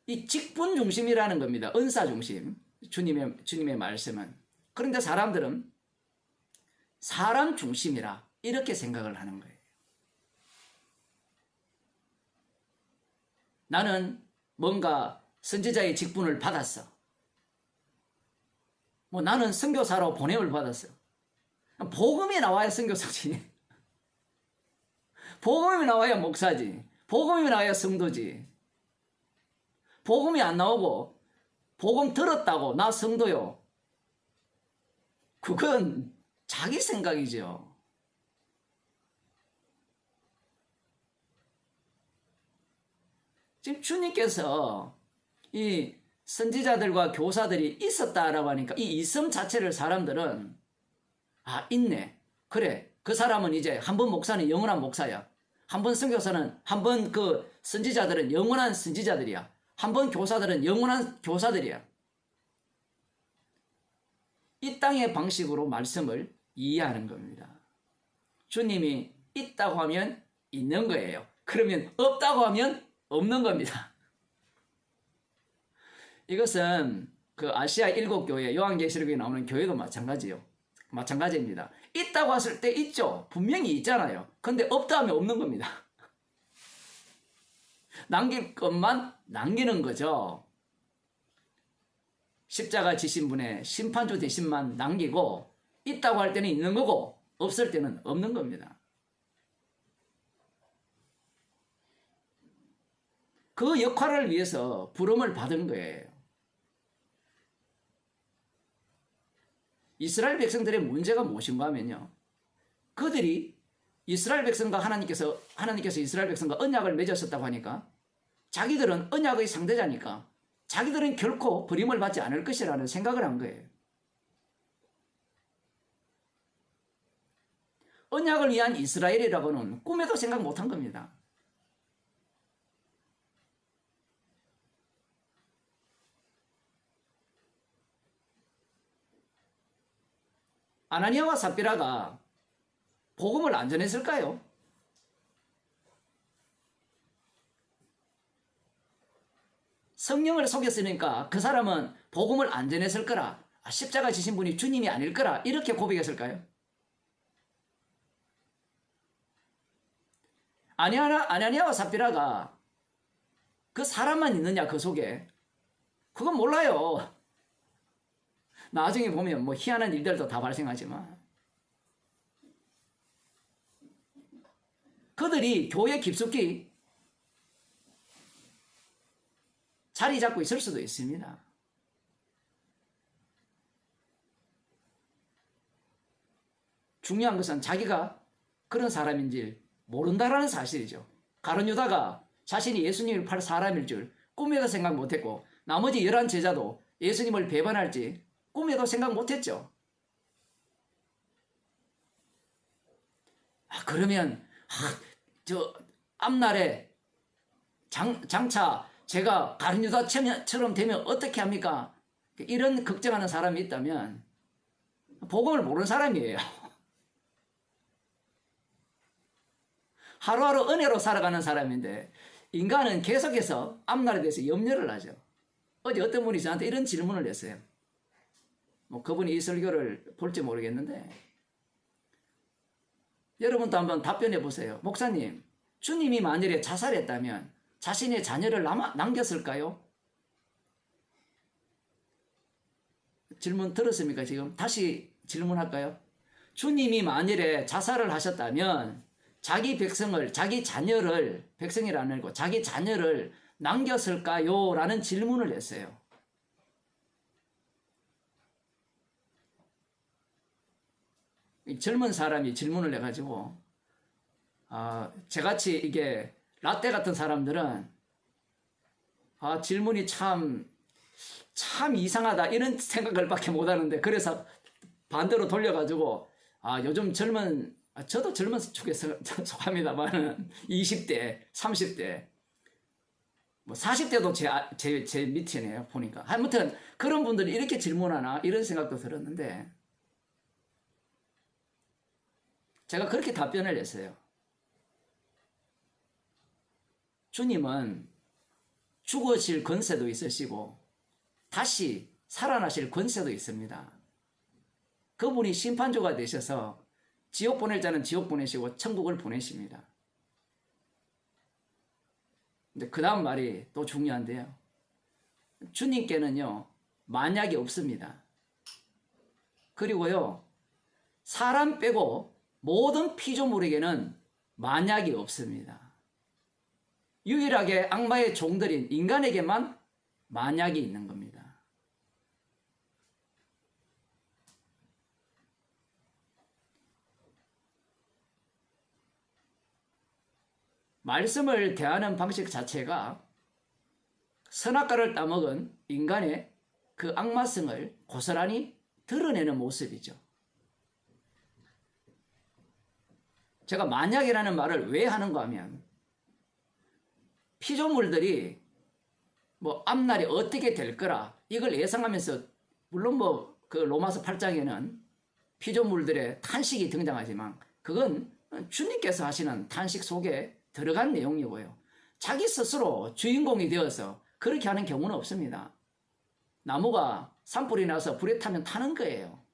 이 직분 중심이라는 겁니다. 은사 중심. 주님의 말씀은. 그런데 사람들은 사람 중심이라 이렇게 생각을 하는 거예요. 나는 뭔가 선지자의 직분을 받았어. 뭐 나는 선교사로 보냄을 받았어. 복음이 나와야 선교사지. 복음이 나와야 목사지. 복음이 나와야 성도지. 복음이 안 나오고 복음 들었다고 나 성도요. 그건 자기 생각이죠. 지금 주님께서 이 선지자들과 교사들이 있었다라고 하니까 이 있음 자체를 사람들은 있네. 그래. 그 사람은 이제 한 번 목사는 영원한 목사야. 한 번 선교사는 한 번 그 선지자들은 영원한 선지자들이야. 한 번 교사들은 영원한 교사들이야. 이 땅의 방식으로 말씀을 이해하는 겁니다. 주님이 있다고 하면 있는 거예요. 그러면 없다고 하면 없는 겁니다. 이것은 그 아시아 7교회 요한계시록에 나오는 교회도 마찬가지입니다. 있다고 했을 때 있죠. 분명히 있잖아요. 근데 없다 하면 없는 겁니다. 남길 것만 남기는 거죠. 십자가 지신 분의 심판주 대신만 남기고 있다고 할 때는 있는 거고 없을 때는 없는 겁니다. 그 역할을 위해서 부름을 받은 거예요. 이스라엘 백성들의 문제가 무엇인가 하면요. 그들이 이스라엘 백성과 하나님께서 이스라엘 백성과 언약을 맺었었다고 하니까 자기들은 언약의 상대자니까 자기들은 결코 버림을 받지 않을 것이라는 생각을 한 거예요. 언약을 위한 이스라엘이라고는 꿈에도 생각 못한 겁니다. 아나니아와 삽비라가 복음을 안 전했을까요? 성령을 속였으니까 그 사람은 복음을 안 전했을 거라, 십자가 지신 분이 주님이 아닐 거라 이렇게 고백했을까요? 아나니아와 삽비라가 그 사람만 있느냐 그 속에? 그건 몰라요. 나중에 보면 뭐 희한한 일들도 다 발생하지만 그들이 교회 깊숙이 자리 잡고 있을 수도 있습니다. 중요한 것은 자기가 그런 사람인지 모른다라는 사실이죠. 가룟 유다가 자신이 예수님을 팔 사람일 줄 꿈에도 생각 못했고 나머지 11 제자도 예수님을 배반할지 꿈에도 생각 못했죠. 그러면 저 앞날에 장차 제가 가룟 유다처럼 되면 어떻게 합니까? 이런 걱정하는 사람이 있다면 복음을 모르는 사람이에요. 하루하루 은혜로 살아가는 사람인데 인간은 계속해서 앞날에 대해서 염려를 하죠. 어제 어떤 분이 저한테 이런 질문을 했어요. 뭐 그분이 이 설교를 볼지 모르겠는데 여러분도 한번 답변해 보세요. 목사님, 주님이 만일에 자살했다면 자신의 자녀를 남겼을까요? 질문 들었습니까? 지금 다시 질문할까요? 주님이 만일에 자살을 하셨다면 자기 백성을, 자기 자녀를, 백성이라 아니고 자기 자녀를 남겼을까요? 라는 질문을 했어요. 젊은 사람이 질문을 해가지고 저같이 이게 라떼 같은 사람들은 질문이 참 이상하다 이런 생각을 밖에 못하는데 그래서 반대로 돌려가지고 요즘 저도 젊은 축에 속합니다만 20대, 30대 뭐 40대도 제 밑이네요 보니까. 아무튼 그런 분들이 이렇게 질문하나 이런 생각도 들었는데 제가 그렇게 답변을 했어요. 주님은 죽으실 권세도 있으시고 다시 살아나실 권세도 있습니다. 그분이 심판주가 되셔서 지옥 보낼 자는 지옥 보내시고 천국을 보내십니다. 근데 그 다음 말이 또 중요한데요. 주님께는요 만약이 없습니다. 그리고요 사람 빼고 모든 피조물에게는 만약이 없습니다. 유일하게 악마의 종들인 인간에게만 만약이 있는 겁니다. 말씀을 대하는 방식 자체가 선악과를 따먹은 인간의 그 악마성을 고스란히 드러내는 모습이죠. 제가 만약이라는 말을 왜 하는가 하면 피조물들이 뭐 앞날이 어떻게 될 거라 이걸 예상하면서 물론 뭐 그 로마서 8장에는 피조물들의 탄식이 등장하지만 그건 주님께서 하시는 탄식 속에 들어간 내용이고요. 자기 스스로 주인공이 되어서 그렇게 하는 경우는 없습니다. 나무가 산불이 나서 불에 타면 타는 거예요.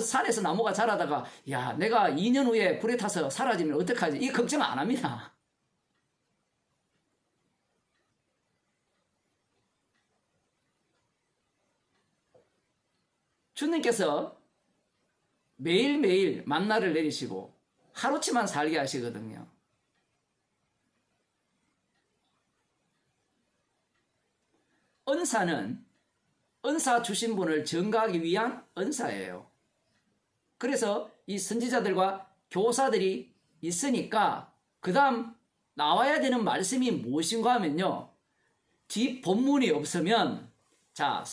산에서 나무가 자라다가 내가 2년 후에 불에 타서 사라지면 어떡하지? 이 걱정 안 합니다. 주님께서 매일매일 만나를 내리시고 하루치만 살게 하시거든요. 은사는 은사 주신 분을 증거하기 위한 은사예요. 그래서 이 선지자들과 교사들이 있으니까 그 다음 나와야 되는 말씀이 무엇인가 하면요. 뒷 본문이 없으면 자,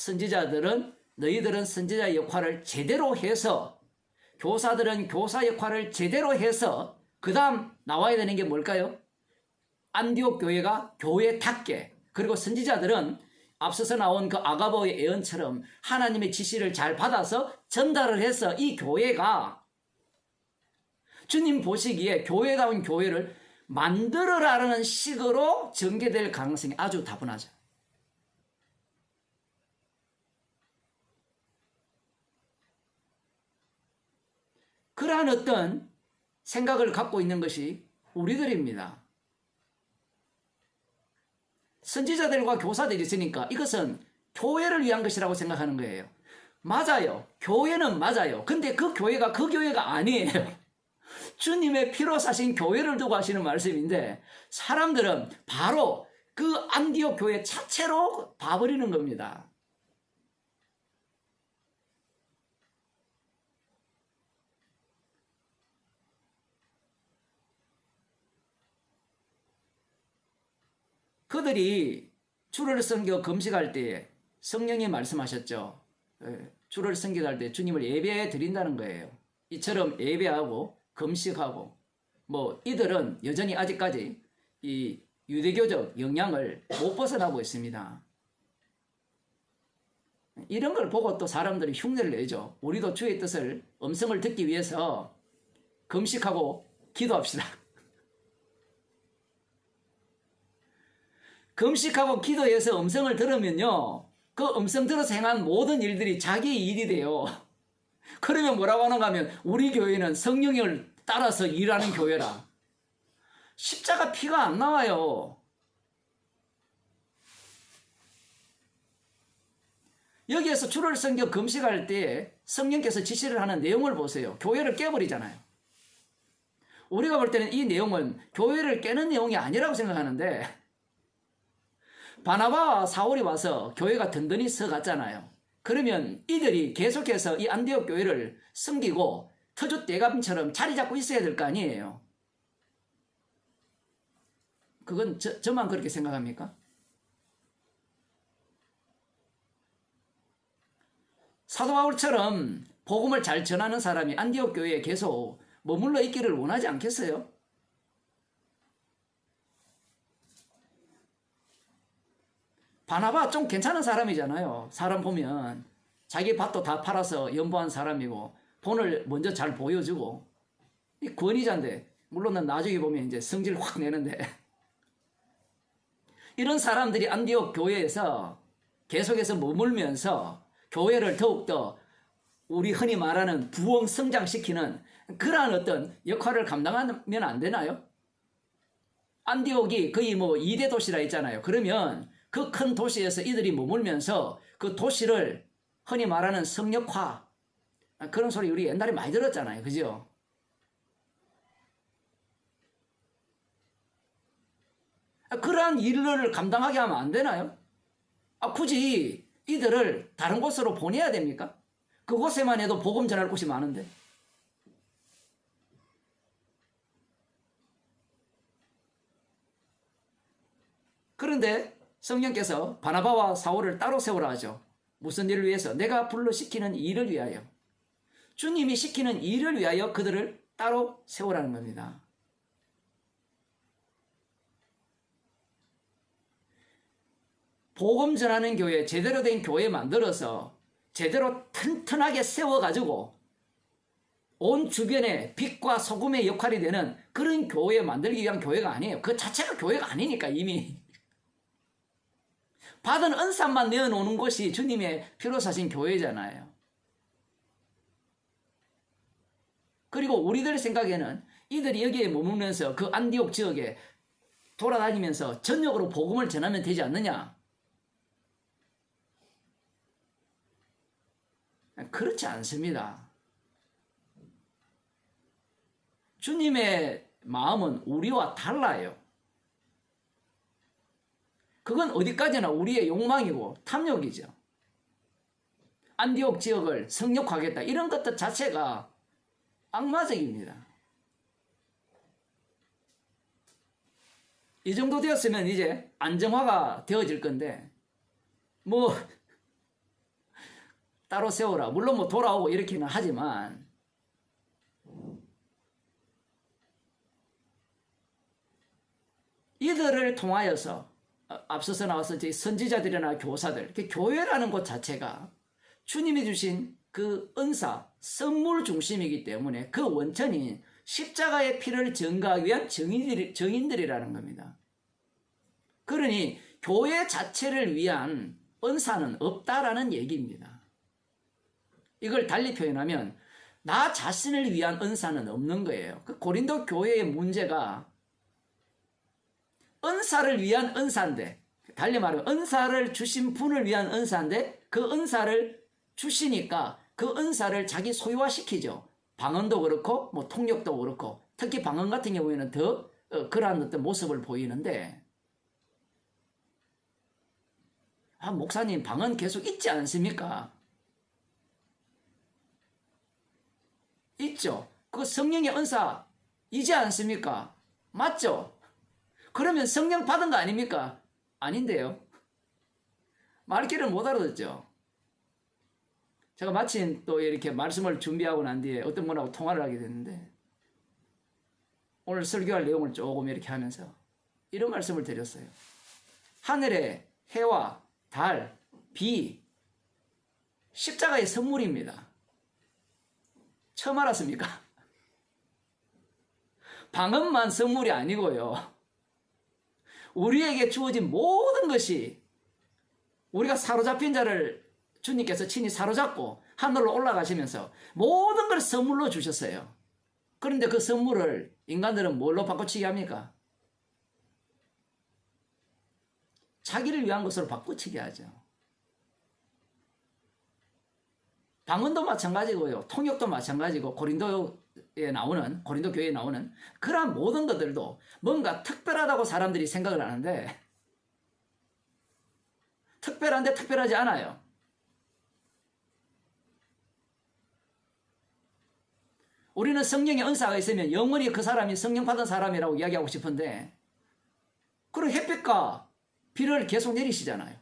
너희들은 선지자 역할을 제대로 해서 교사들은 교사 역할을 제대로 해서 그 다음 나와야 되는 게 뭘까요? 안디옥 교회가 교회답게, 그리고 선지자들은 앞서서 나온 그 아가보의 예언처럼 하나님의 지시를 잘 받아서 전달을 해서 이 교회가 주님 보시기에 교회다운 교회를 만들어라라는 식으로 전개될 가능성이 아주 다분하죠. 그러한 어떤 생각을 갖고 있는 것이 우리들입니다. 선지자들과 교사들이 있으니까 이것은 교회를 위한 것이라고 생각하는 거예요. 맞아요. 교회는 맞아요. 근데 그 교회가 그 교회가 아니에요. 주님의 피로 사신 교회를 두고 하시는 말씀인데 사람들은 바로 그 안디옥 교회 자체로 봐버리는 겁니다. 그들이 주를 섬겨 금식할 때에 성령이 말씀하셨죠. 주를 섬겨할 때 주님을 예배해 드린다는 거예요. 이처럼 예배하고 금식하고 이들은 여전히 아직까지 이 유대교적 영향을 못 벗어나고 있습니다. 이런 걸 보고 또 사람들이 흉내를 내죠. 우리도 주의 뜻을 음성을 듣기 위해서 금식하고 기도합시다. 금식하고 기도해서 음성을 들으면요, 그 음성 들어서 행한 모든 일들이 자기의 일이 돼요. 그러면 뭐라고 하는가 하면 우리 교회는 성령을 따라서 일하는 교회라. 십자가 피가 안 나와요. 여기에서 주를 섬겨 금식할 때 성령께서 지시를 하는 내용을 보세요. 교회를 깨버리잖아요. 우리가 볼 때는 이 내용은 교회를 깨는 내용이 아니라고 생각하는데 바나바와 사울이 와서 교회가 든든히 서갔잖아요. 그러면 이들이 계속해서 이 안디옥 교회를 섬기고 터줏대감처럼 자리 잡고 있어야 될 거 아니에요. 그건 저만 그렇게 생각합니까? 사도 바울처럼 복음을 잘 전하는 사람이 안디옥 교회에 계속 머물러 있기를 원하지 않겠어요? 바나바 좀 괜찮은 사람이잖아요. 사람 보면 자기 밭도 다 팔아서 연보한 사람이고 본을 먼저 잘 보여주고 이 권위자인데, 물론 나중에 보면 이제 성질 확 내는데 이런 사람들이 안디옥 교회에서 계속해서 머물면서 교회를 더욱더 우리 흔히 말하는 부흥 성장시키는 그러한 어떤 역할을 감당하면 안 되나요? 안디옥이 거의 2대 도시라 했잖아요. 그러면 그 큰 도시에서 이들이 머물면서 그 도시를 흔히 말하는 성역화, 그런 소리 우리 옛날에 많이 들었잖아요. 그죠? 그러한 일을 감당하게 하면 안 되나요? 굳이 이들을 다른 곳으로 보내야 됩니까? 그곳에만 해도 복음 전할 곳이 많은데. 그런데 성령께서 바나바와 사울을 따로 세우라 하죠. 무슨 일을 위해서? 내가 불러시키는 일을 위하여. 주님이 시키는 일을 위하여 그들을 따로 세우라는 겁니다. 복음 전하는 교회, 제대로 된 교회 만들어서 제대로 튼튼하게 세워가지고 온 주변에 빛과 소금의 역할이 되는 그런 교회 만들기 위한 교회가 아니에요. 그 자체가 교회가 아니니까 이미. 받은 은사만 내어놓는 것이 주님의 피로 사신 교회잖아요. 그리고 우리들 생각에는 이들이 여기에 머물면서 그 안디옥 지역에 돌아다니면서 전역으로 복음을 전하면 되지 않느냐. 그렇지 않습니다. 주님의 마음은 우리와 달라요. 그건 어디까지나 우리의 욕망이고 탐욕이죠. 안디옥 지역을 성역화하겠다 이런 것들 자체가 악마적입니다. 이 정도 되었으면 이제 안정화가 되어질 건데 뭐 따로 세워라. 물론 뭐 돌아오고 이렇게는 하지만 이들을 통하여서 앞서서 나왔던 저희 선지자들이나 교사들, 교회라는 것 자체가 주님이 주신 그 은사, 선물 중심이기 때문에 그 원천이 십자가의 피를 증거하기 위한 증인들이라는 겁니다. 그러니 교회 자체를 위한 은사는 없다라는 얘기입니다. 이걸 달리 표현하면 나 자신을 위한 은사는 없는 거예요. 그 고린도 교회의 문제가 은사를 위한 은사인데, 달리 말하면 은사를 주신 분을 위한 은사인데 그 은사를 주시니까 그 은사를 자기 소유화시키죠. 방언도 그렇고 뭐 통역도 그렇고 특히 방언 같은 경우에는 더 그러한 어떤 모습을 보이는데, 목사님 방언 계속 있지 않습니까? 있죠. 그 성령의 은사이지 않습니까? 맞죠? 그러면 성령 받은 거 아닙니까? 아닌데요. 말귀를 못 알아듣죠. 제가 마침 또 이렇게 말씀을 준비하고 난 뒤에 어떤 분하고 통화를 하게 됐는데 오늘 설교할 내용을 조금 이렇게 하면서 이런 말씀을 드렸어요. 하늘의 해와 달, 비, 십자가의 선물입니다. 처음 알았습니까? 방언만 선물이 아니고요. 우리에게 주어진 모든 것이 우리가 사로잡힌 자를 주님께서 친히 사로잡고 하늘로 올라가시면서 모든 걸 선물로 주셨어요. 그런데 그 선물을 인간들은 뭘로 바꿔치기 합니까? 자기를 위한 것으로 바꿔치기 하죠. 방언도 마찬가지고요. 통역도 마찬가지고 고린도 교회에 나오는 그러한 모든 것들도 뭔가 특별하다고 사람들이 생각을 하는데 특별한데 특별하지 않아요. 우리는 성령의 은사가 있으면 영원히 그 사람이 성령 받은 사람이라고 이야기하고 싶은데 그리고 햇빛과 비를 계속 내리시잖아요.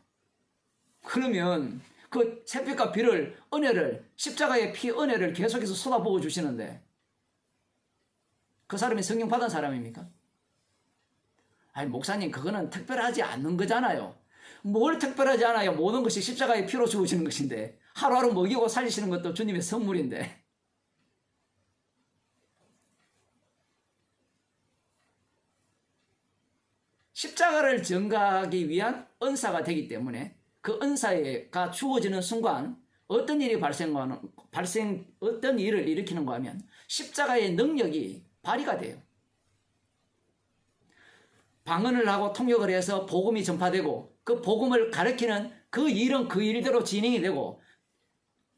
그러면 그 햇빛과 비를 은혜를 십자가의 피 은혜를 계속해서 쏟아부어 주시는데 그 사람이 성령 받은 사람입니까? 아니 목사님 그거는 특별하지 않는 거잖아요. 뭘 특별하지 않아요. 모든 것이 십자가의 피로 주어지는 것인데 하루하루 먹이고 살리시는 것도 주님의 선물인데 십자가를 전가하기 위한 은사가 되기 때문에 그 은사가 주어지는 순간 어떤 일이 어떤 일을 일으키는가 하면 십자가의 능력이 발휘가 돼요. 방언을 하고 통역을 해서 복음이 전파되고 그 복음을 가르치는 그 일은 그 일대로 진행이 되고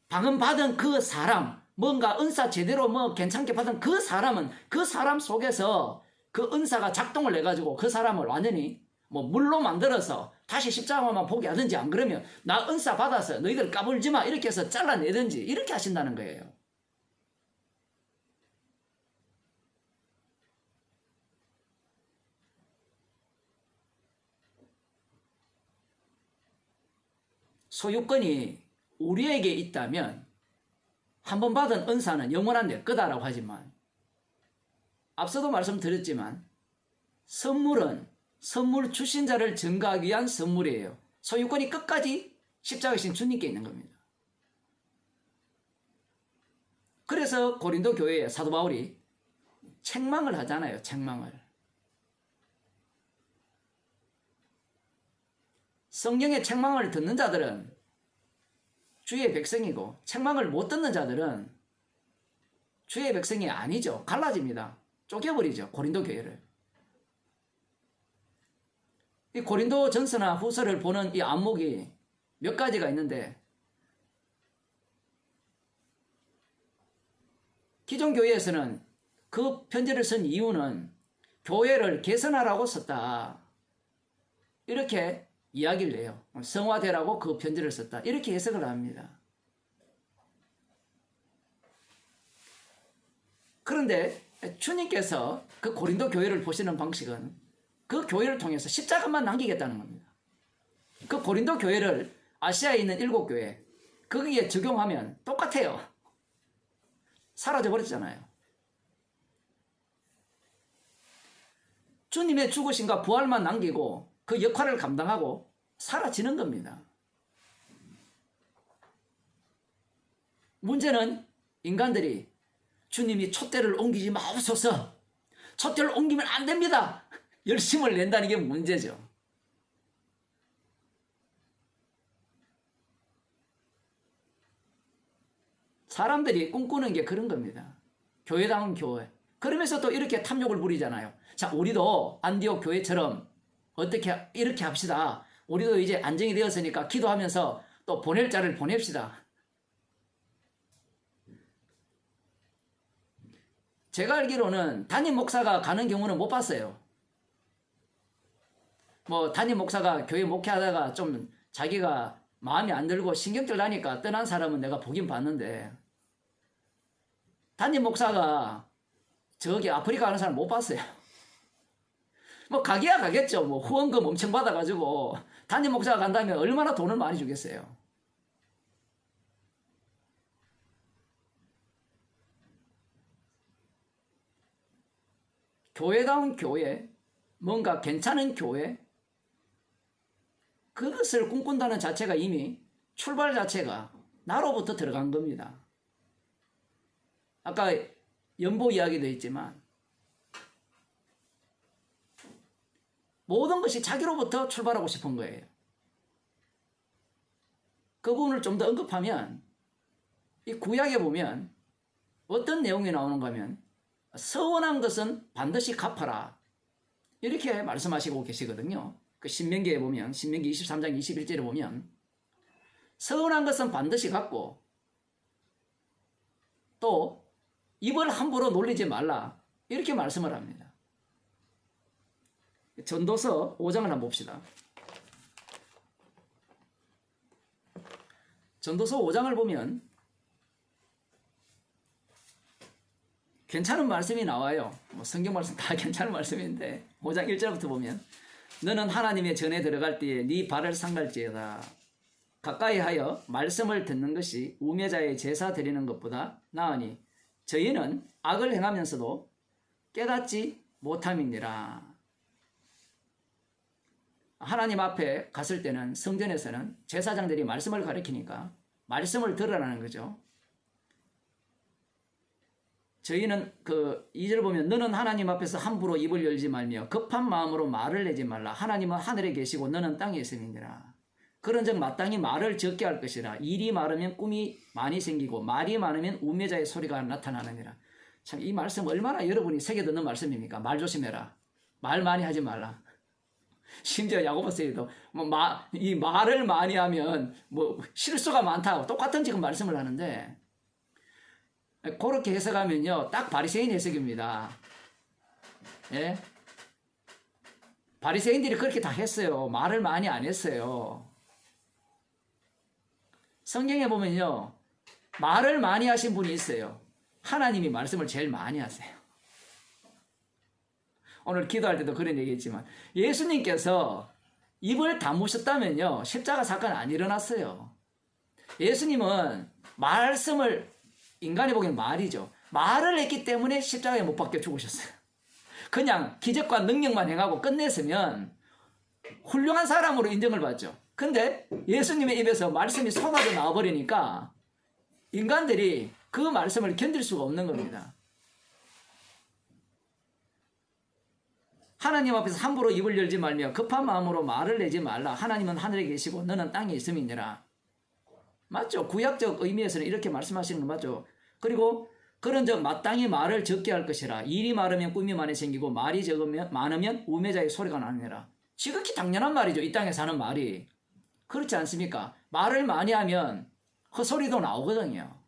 방언 받은 그 사람 뭔가 은사 제대로 뭐 괜찮게 받은 그 사람은 그 사람 속에서 그 은사가 작동을 해가지고 그 사람을 완전히 뭐 물로 만들어서 다시 십자가만 보게 하든지 안 그러면 나 은사 받아서 너희들 까불지 마 이렇게 해서 잘라내든지 이렇게 하신다는 거예요. 소유권이 우리에게 있다면 한 번 받은 은사는 영원한 내 거다라고 하지만 앞서도 말씀드렸지만 선물은 선물 주신 자를 증거하기 위한 선물이에요. 소유권이 끝까지 십자가이신 주님께 있는 겁니다. 그래서 고린도 교회에 사도 바울이 책망을 하잖아요. 책망을. 성경의 책망을 듣는 자들은 주의 백성이고 책망을 못 듣는 자들은 주의 백성이 아니죠. 갈라집니다. 쪼개버리죠. 고린도 교회를. 이 고린도 전서나 후서를 보는 이 안목이 몇 가지가 있는데 기존 교회에서는 그 편지를 쓴 이유는 교회를 개선하라고 썼다. 이렇게 이야기를 해요. 성화되라고 그 편지를 썼다. 이렇게 해석을 합니다. 그런데 주님께서 그 고린도 교회를 보시는 방식은 그 교회를 통해서 십자가만 남기겠다는 겁니다. 그 고린도 교회를 아시아에 있는 7교회 거기에 적용하면 똑같아요. 사라져버렸잖아요. 주님의 죽으심과 부활만 남기고 그 역할을 감당하고 사라지는 겁니다. 문제는 인간들이 주님이 촛대를 옮기지 마옵소서, 촛대를 옮기면 안 됩니다, 열심을 낸다는 게 문제죠. 사람들이 꿈꾸는 게 그런 겁니다. 교회다운 교회. 그러면서 또 이렇게 탐욕을 부리잖아요. 자, 우리도 안디옥 교회처럼 어떻게 이렇게 합시다. 우리도 이제 안정이 되었으니까 기도하면서 또 보낼 자를 보냅시다. 제가 알기로는 담임 목사가 가는 경우는 못 봤어요. 뭐 담임 목사가 교회 목회하다가 좀 자기가 마음이 안 들고 신경질 나니까 떠난 사람은 내가 보긴 봤는데, 담임 목사가 저기 아프리카 가는 사람 못 봤어요. 뭐 가기야 가겠죠. 뭐 후원금 엄청 받아가지고 담임 목사가 간다면 얼마나 돈을 많이 주겠어요. 교회다운 교회, 뭔가 괜찮은 교회, 그것을 꿈꾼다는 자체가 이미 출발 자체가 나로부터 들어간 겁니다. 아까 연보 이야기도 있지만 모든 것이 자기로부터 출발하고 싶은 거예요. 그 부분을 좀 더 언급하면 이 구약에 보면 어떤 내용이 나오는가 하면 서원한 것은 반드시 갚아라, 이렇게 말씀하시고 계시거든요. 그 신명기에 보면, 신명기 23장 21절에 보면 서운한 것은 반드시 갚고 또 입을 함부로 놀리지 말라, 이렇게 말씀을 합니다. 전도서 5장을 한번 봅시다. 전도서 5장을 보면 괜찮은 말씀이 나와요. 뭐 성경 말씀 다 괜찮은 말씀인데 5장 1절부터 보면 너는 하나님의 전에 들어갈 때에 네 발을 상갈지어다. 가까이 하여 말씀을 듣는 것이 우매자의 제사 드리는 것보다 나으니 저희는 악을 행하면서도 깨닫지 못함이니라. 하나님 앞에 갔을 때는 성전에서는 제사장들이 말씀을 가르치니까 말씀을 들으라는 거죠. 저희는 그 2절 보면 너는 하나님 앞에서 함부로 입을 열지 말며 급한 마음으로 말을 내지 말라. 하나님은 하늘에 계시고 너는 땅에 있음이니라. 그런즉 마땅히 말을 적게 할 것이라. 일이 많으면 꿈이 많이 생기고 말이 많으면 우매자의 소리가 나타나느니라. 참 이 말씀 얼마나 여러분이 새겨 듣는 말씀입니까? 말 조심해라. 말 많이 하지 말라. 심지어 야고보서에도 이 말을 많이 하면 뭐 실수가 많다고 똑같은 지금 말씀을 하는데, 그렇게 해석하면요 딱 바리새인 해석입니다. 예? 바리새인들이 그렇게 다 했어요. 말을 많이 안 했어요. 성경에 보면요 말을 많이 하신 분이 있어요. 하나님이 말씀을 제일 많이 하세요. 오늘 기도할 때도 그런 얘기했지만 예수님께서 입을 다무셨다면요 십자가 사건 안 일어났어요. 예수님은 말씀을, 인간이 보기엔 말이죠, 말을 했기 때문에 십자가에 못 박혀 죽으셨어요. 그냥 기적과 능력만 행하고 끝냈으면 훌륭한 사람으로 인정을 받죠. 근데 예수님의 입에서 말씀이 쏟아져 나와버리니까 인간들이 그 말씀을 견딜 수가 없는 겁니다. 하나님 앞에서 함부로 입을 열지 말며 급한 마음으로 말을 내지 말라. 하나님은 하늘에 계시고 너는 땅에 있음이니라. 맞죠? 구약적 의미에서는 이렇게 말씀하시는 거 맞죠? 그리고 그런즉 마땅히 말을 적게 할 것이라. 일이 많으면 꿈이 많이 생기고 말이 많으면 우매자의 소리가 나느니라. 지극히 당연한 말이죠. 이 땅에 사는 말이. 그렇지 않습니까? 말을 많이 하면 헛소리도 나오거든요.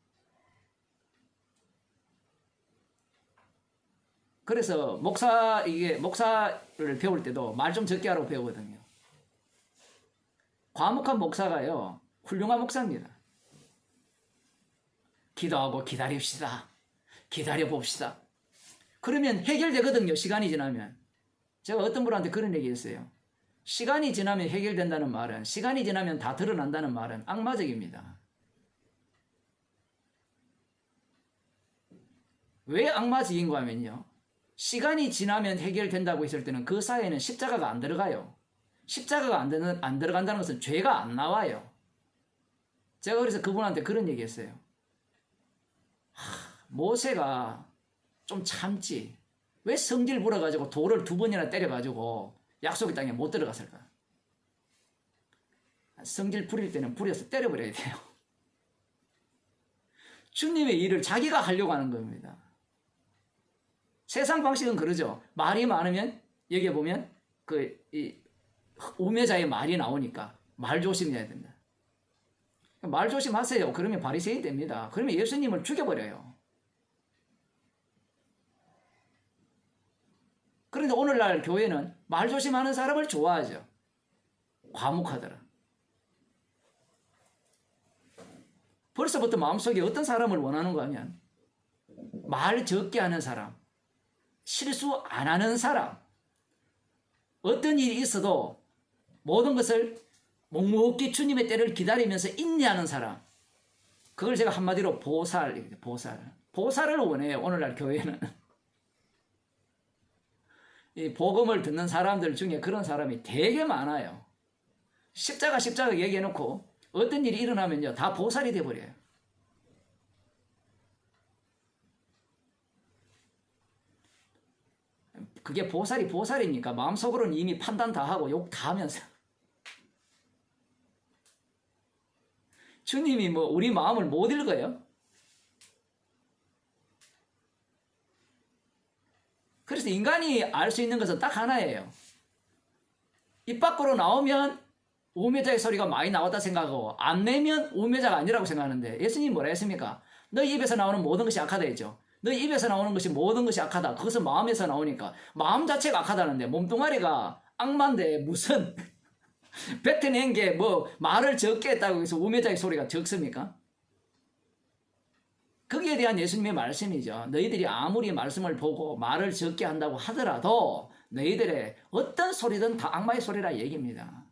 그래서 목사를 배울 때도 말 좀 적게 하라고 배우거든요. 과묵한 목사가요, 훌륭한 목사입니다. 기도하고 기다립시다. 기다려봅시다. 그러면 해결되거든요, 시간이 지나면. 제가 어떤 분한테 그런 얘기 했어요. 시간이 지나면 해결된다는 말은, 시간이 지나면 다 드러난다는 말은 악마적입니다. 왜 악마적인가 하면요, 시간이 지나면 해결된다고 했을 때는 그 사회에는 십자가가 안 들어가요. 십자가가 안 들어간다는 것은 죄가 안 나와요. 제가 그래서 그분한테 그런 얘기 했어요. 모세가 좀 참지. 왜 성질 부려가지고 돌을 2번이나 때려가지고 약속의 땅에 못 들어갔을까? 성질 부릴 때는 부려서 때려버려야 돼요. 주님의 일을 자기가 하려고 하는 겁니다. 세상 방식은 그러죠. 말이 많으면 여기에 보면 우매자의 말이 나오니까 말 조심해야 된다. 말 조심하세요. 그러면 바리새인 됩니다. 그러면 예수님을 죽여버려요. 그런데 오늘날 교회는 말 조심하는 사람을 좋아하죠. 과묵하더라. 벌써부터 마음속에 어떤 사람을 원하는가 하면 말 적게 하는 사람, 실수 안 하는 사람, 어떤 일이 있어도 모든 것을 묵묵히 주님의 때를 기다리면서 인내하는 사람, 그걸 제가 한마디로 보살을 원해요. 오늘날 교회는. 이 복음을 듣는 사람들 중에 그런 사람이 되게 많아요. 십자가 얘기해놓고 어떤 일이 일어나면요, 다 보살이 돼버려요. 그게 보살이니까 마음속으로는 이미 판단 다 하고 욕 다 하면서. 주님이 우리 마음을 못 읽어요? 그래서 인간이 알 수 있는 것은 딱 하나예요. 입 밖으로 나오면 우매자의 소리가 많이 나왔다 생각하고 안 내면 우매자가 아니라고 생각하는데, 예수님이 뭐라 했습니까? 너희 입에서 나오는 모든 것이 악하다 했죠. 너희 입에서 나오는 것이 모든 것이 악하다. 그것은 마음에서 나오니까 마음 자체가 악하다는데 몸뚱아리가 악마인데 무슨 뱉어낸 게 말을 적게 했다고 해서 우매자의 소리가 적습니까? 거기에 대한 예수님의 말씀이죠. 너희들이 아무리 말씀을 보고 말을 적게 한다고 하더라도 너희들의 어떤 소리든 다 악마의 소리라 얘기입니다.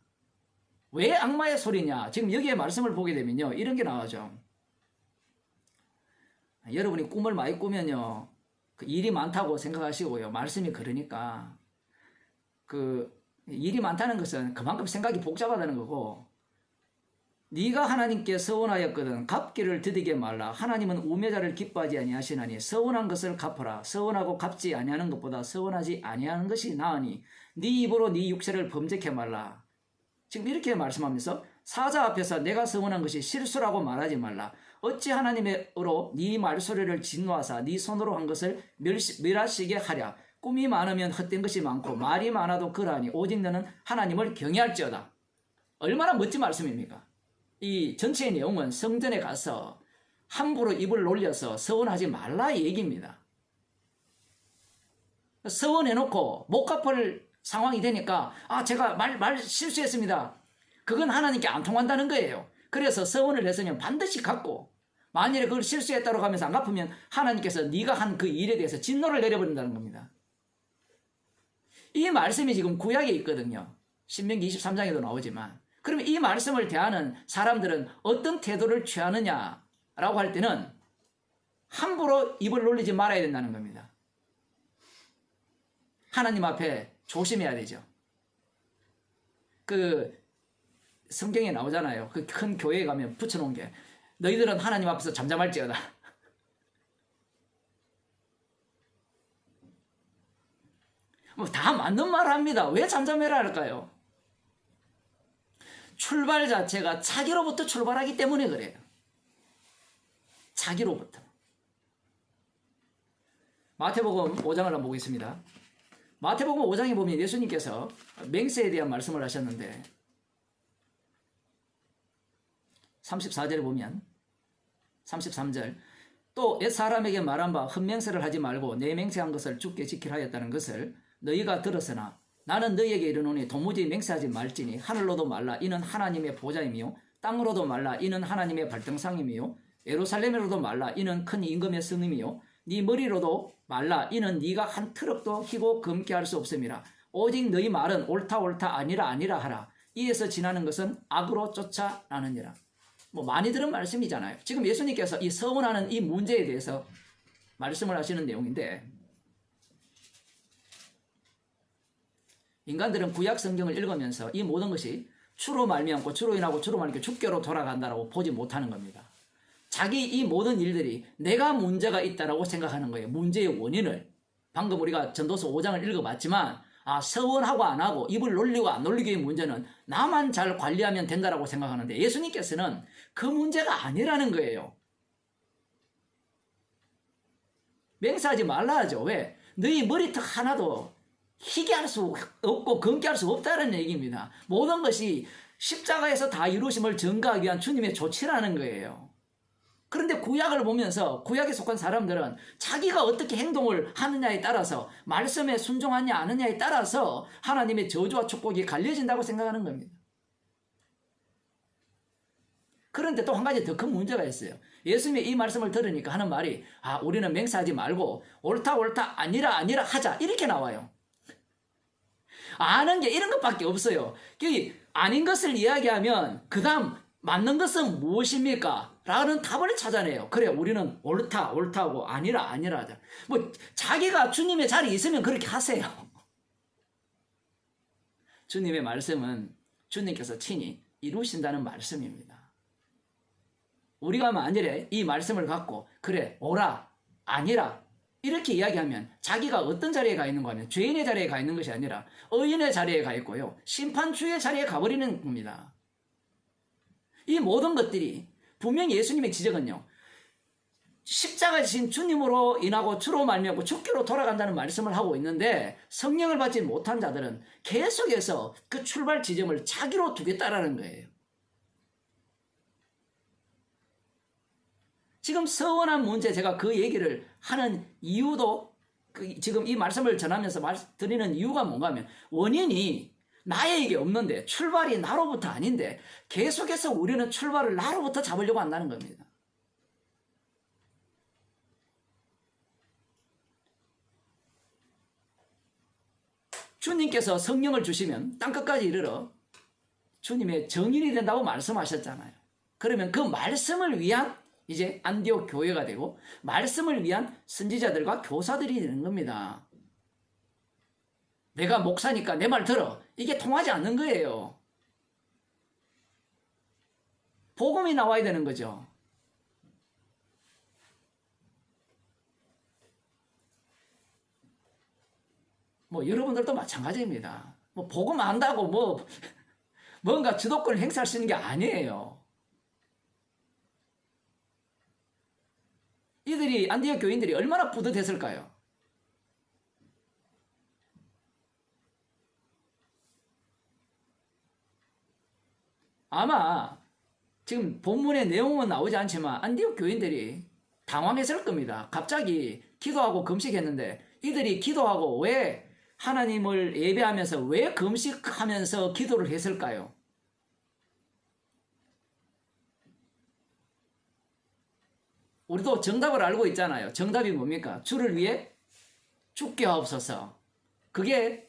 왜 악마의 소리냐? 지금 여기에 말씀을 보게 되면요, 이런 게 나오죠. 여러분이 꿈을 많이 꾸면요, 일이 많다고 생각하시고요, 말씀이 그러니까 일이 많다는 것은 그만큼 생각이 복잡하다는 거고, 네가 하나님께 서원하였거든 갚기를 드디게 말라. 하나님은 우매자를 기뻐하지 아니하시나니 서원한 것을 갚으라. 서원하고 갚지 아니하는 것보다 서원하지 아니하는 것이 나으니 네 입으로 네 육체를 범죄케 말라. 지금 이렇게 말씀하면서 사자 앞에서 내가 서원한 것이 실수라고 말하지 말라. 어찌 하나님으로 네 말소리를 진노하사 네 손으로 한 것을 멸하시게 하랴. 꿈이 많으면 헛된 것이 많고 말이 많아도 그러하니 오직 너는 하나님을 경외할지어다. 얼마나 멋진 말씀입니까? 이 전체의 내용은 성전에 가서 함부로 입을 놀려서 서원하지 말라 이 얘기입니다. 서원해놓고 못 갚을 상황이 되니까 제가 말 실수했습니다. 그건 하나님께 안 통한다는 거예요. 그래서 서원을 했으면 반드시 갚고, 만일에 그걸 실수했다고 하면서 안 갚으면 하나님께서 네가 한 그 일에 대해서 진노를 내려버린다는 겁니다. 이 말씀이 지금 구약에 있거든요. 신명기 23장에도 나오지만, 그러면 이 말씀을 대하는 사람들은 어떤 태도를 취하느냐라고 할 때는 함부로 입을 놀리지 말아야 된다는 겁니다. 하나님 앞에 조심해야 되죠. 성경에 나오잖아요. 그 큰 교회에 가면 붙여놓은 게, 너희들은 하나님 앞에서 잠잠할지어다. 다 맞는 말 합니다. 왜 잠잠해라 할까요? 출발 자체가 자기로부터 출발하기 때문에 그래요. 자기로부터. 마태복음 5장을 한번 보겠습니다. 마태복음 5장에 보면 예수님께서 맹세에 대한 말씀을 하셨는데 34절에 보면 33절 또 옛사람에게 말한 바 흠맹세를 하지 말고 내 맹세한 것을 주께 지키라 하였다는 것을 너희가 들었으나 나는 너희에게 이르노니 도무지 맹세하지 말지니 하늘로도 말라 이는 하나님의 보좌이며 땅으로도 말라 이는 하나님의 발등상이며 예루살렘으로도 말라 이는 큰 임금의 성임이요 네 머리로도 말라 이는 네가 한 트럭도 희고 금게 할 수 없음이라. 오직 너희 말은 옳다 옳다 아니라 아니라 하라. 이에서 지나는 것은 악으로 쫓아나느니라. 뭐 많이 들은 말씀이잖아요. 지금 예수님께서 이 서원하는 이 문제에 대해서 말씀을 하시는 내용인데, 인간들은 구약 성경을 읽으면서 이 모든 것이 주로 말미암고 주로 인하고 주로 말미암고 주께로 돌아간다라고 보지 못하는 겁니다. 자기 이 모든 일들이 내가 문제가 있다라고 생각하는 거예요. 문제의 원인을. 방금 우리가 전도서 5장을 읽어봤지만 서원하고 안 하고 입을 놀리고 안 놀리기의 문제는 나만 잘 관리하면 된다라고 생각하는데, 예수님께서는 그 문제가 아니라는 거예요. 맹세하지 말라 하죠. 왜? 너희 머리털 하나도 희게 할 수 없고 금게 할 수 없다는 얘기입니다. 모든 것이 십자가에서 다 이루심을 증거하기 위한 주님의 조치라는 거예요. 그런데 구약을 보면서 구약에 속한 사람들은 자기가 어떻게 행동을 하느냐에 따라서, 말씀에 순종하냐 안 하느냐에 따라서 하나님의 저주와 축복이 갈려진다고 생각하는 겁니다. 그런데 또 한 가지 더 큰 문제가 있어요. 예수님의 이 말씀을 들으니까 하는 말이 우리는 맹세하지 말고 옳다 옳다 아니라 아니라 하자, 이렇게 나와요. 아는 게 이런 것밖에 없어요. 아닌 것을 이야기하면 그 다음 맞는 것은 무엇입니까? 라는 답을 찾아내요. 그래, 우리는 옳다 옳다고 아니라 아니라 하자. 뭐 자기가 주님의 자리에 있으면 그렇게 하세요. 주님의 말씀은 주님께서 친히 이루신다는 말씀입니다. 우리가 만일에 이 말씀을 갖고 그래 옳아 아니라 이렇게 이야기하면 자기가 어떤 자리에 가 있는가 하면 죄인의 자리에 가 있는 것이 아니라 의인의 자리에 가 있고요, 심판주의 자리에 가버리는 겁니다. 이 모든 것들이 분명히 예수님의 지적은요, 십자가 지신 주님으로 인하고 주로 말미암고 주께로 돌아간다는 말씀을 하고 있는데, 성령을 받지 못한 자들은 계속해서 그 출발 지점을 자기로 두겠다라는 거예요. 지금 서원한 문제, 제가 그 얘기를 하는 이유도 지금 이 말씀을 전하면서 드리는 이유가 뭔가 하면, 원인이 나에게 없는데, 출발이 나로부터 아닌데 계속해서 우리는 출발을 나로부터 잡으려고 한다는 겁니다. 주님께서 성령을 주시면 땅끝까지 이르러 주님의 정인이 된다고 말씀하셨잖아요. 그러면 그 말씀을 위한 이제 안디옥 교회가 되고 말씀을 위한 선지자들과 교사들이 되는 겁니다. 내가 목사니까 내 말 들어, 이게 통하지 않는 거예요. 복음이 나와야 되는 거죠. 뭐 여러분들도 마찬가지입니다. 뭐 복음 안다고 뭔가 주도권을 행사할 수 있는 게 아니에요. 이들이 안디옥 교인들이 얼마나 뿌듯했을까요? 아마 지금 본문의 내용은 나오지 않지만 안디옥 교인들이 당황했을 겁니다. 갑자기 기도하고 금식했는데 이들이 기도하고 왜 하나님을 예배하면서 왜 금식하면서 기도를 했을까요? 우리도 정답을 알고 있잖아요. 정답이 뭡니까? 주를 위해 죽게 하옵소서. 그게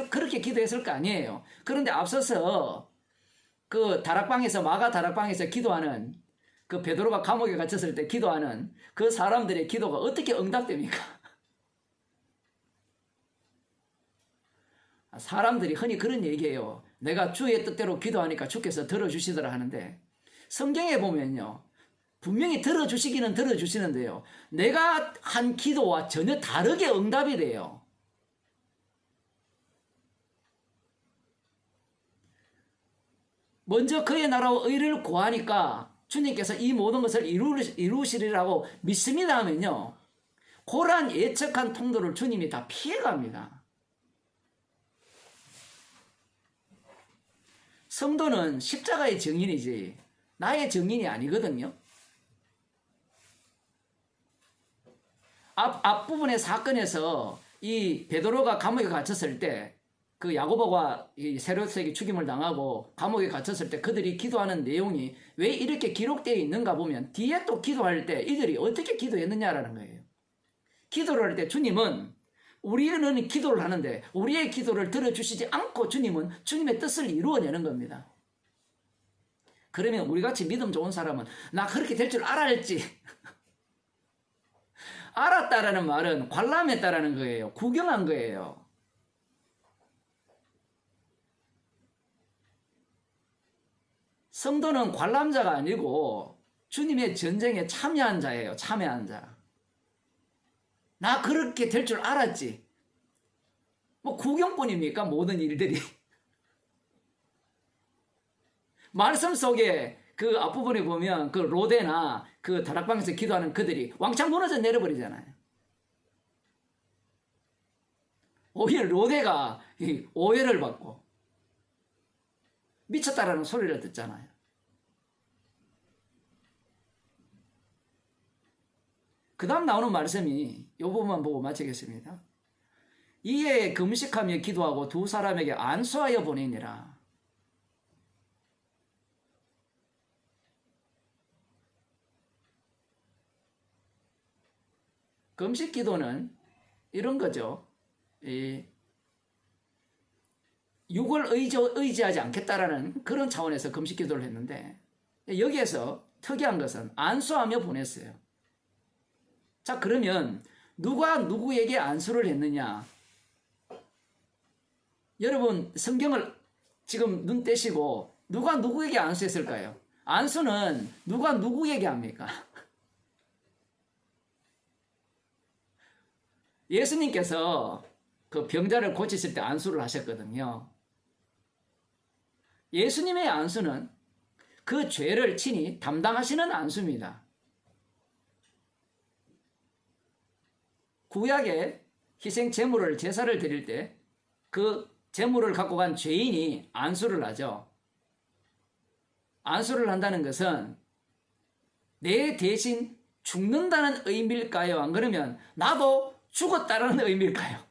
그렇게 기도했을 거 아니에요. 그런데 앞서서 그 다락방에서, 마가 다락방에서 기도하는, 그 베드로가 감옥에 갇혔을 때 기도하는 그 사람들의 기도가 어떻게 응답됩니까? 사람들이 흔히 그런 얘기해요. 내가 주의 뜻대로 기도하니까 주께서 들어주시더라 하는데, 성경에 보면요, 분명히 들어주시기는 들어주시는데요, 내가 한 기도와 전혀 다르게 응답이 돼요. 먼저 그의 나라와 의를 구하니까 주님께서 이 모든 것을 이루시리라고 믿습니다 하면요, 그러한 예측한 통로를 주님이 다 피해갑니다. 성도는 십자가의 증인이지 나의 증인이 아니거든요. 앞부분의 사건에서 이 베드로가 감옥에 갇혔을 때 그 야고보가 이 헤롯에게 죽임을 당하고 감옥에 갇혔을 때 그들이 기도하는 내용이 왜 이렇게 기록되어 있는가 보면 뒤에 또 기도할 때 이들이 어떻게 기도했느냐라는 거예요. 기도를 할 때 주님은 우리는 기도를 하는데 우리의 기도를 들어주시지 않고 주님은 주님의 뜻을 이루어내는 겁니다. 그러면 우리같이 믿음 좋은 사람은 나 그렇게 될 줄 알았지. 알았다라는 말은 관람했다라는 거예요. 구경한 거예요. 성도는 관람자가 아니고 주님의 전쟁에 참여한 자예요. 참여한 자. 나 그렇게 될 줄 알았지. 뭐 구경뿐입니까? 모든 일들이. 말씀 속에 그 앞부분에 보면 그 로데나 그 다락방에서 기도하는 그들이 왕창 무너져 내려버리잖아요. 오히려 로데가 오해를 받고 미쳤다라는 소리를 듣잖아요. 그 다음 나오는 말씀이 이 부분만 보고 마치겠습니다. 이에 금식하며 기도하고 두 사람에게 안수하여 보내니라. 금식 기도는 이런 거죠. 육을 의지하지 않겠다라는 그런 차원에서 금식 기도를 했는데 여기에서 특이한 것은 안수하며 보냈어요. 자, 그러면 누가 누구에게 안수를 했느냐? 여러분 성경을 지금 눈 떼시고 누가 누구에게 안수했을까요? 안수는 누가 누구에게 합니까? 예수님께서 그 병자를 고치실 때 안수를 하셨거든요. 예수님의 안수는 그 죄를 친히 담당하시는 안수입니다. 구약에 희생 제물을 제사를 드릴 때 그 제물을 갖고 간 죄인이 안수를 하죠. 안수를 한다는 것은 내 대신 죽는다는 의미일까요? 안 그러면 나도 죽었다는 의미일까요?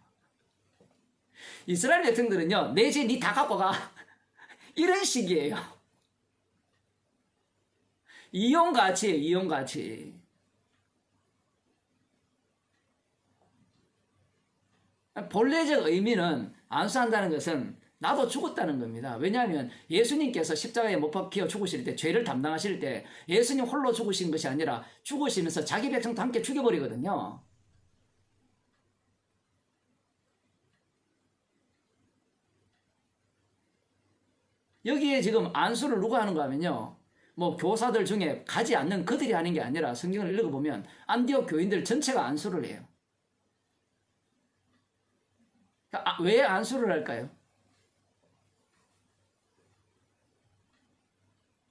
이스라엘 백성들은요, 내 죄 니 다 갖고 가. 이런 식이에요. 이용가치예요, 이용가치. 본래적 의미는 안수한다는 것은 나도 죽었다는 겁니다. 왜냐하면 예수님께서 십자가에 못 박혀 죽으실 때, 죄를 담당하실 때 예수님 홀로 죽으신 것이 아니라 죽으시면서 자기 백성도 함께 죽여버리거든요. 여기에 지금 안수를 누가 하는가 하면요, 뭐 교사들 중에 가지 않는 그들이 하는 게 아니라 성경을 읽어보면 안디옥 교인들 전체가 안수를 해요. 왜 안수를 할까요?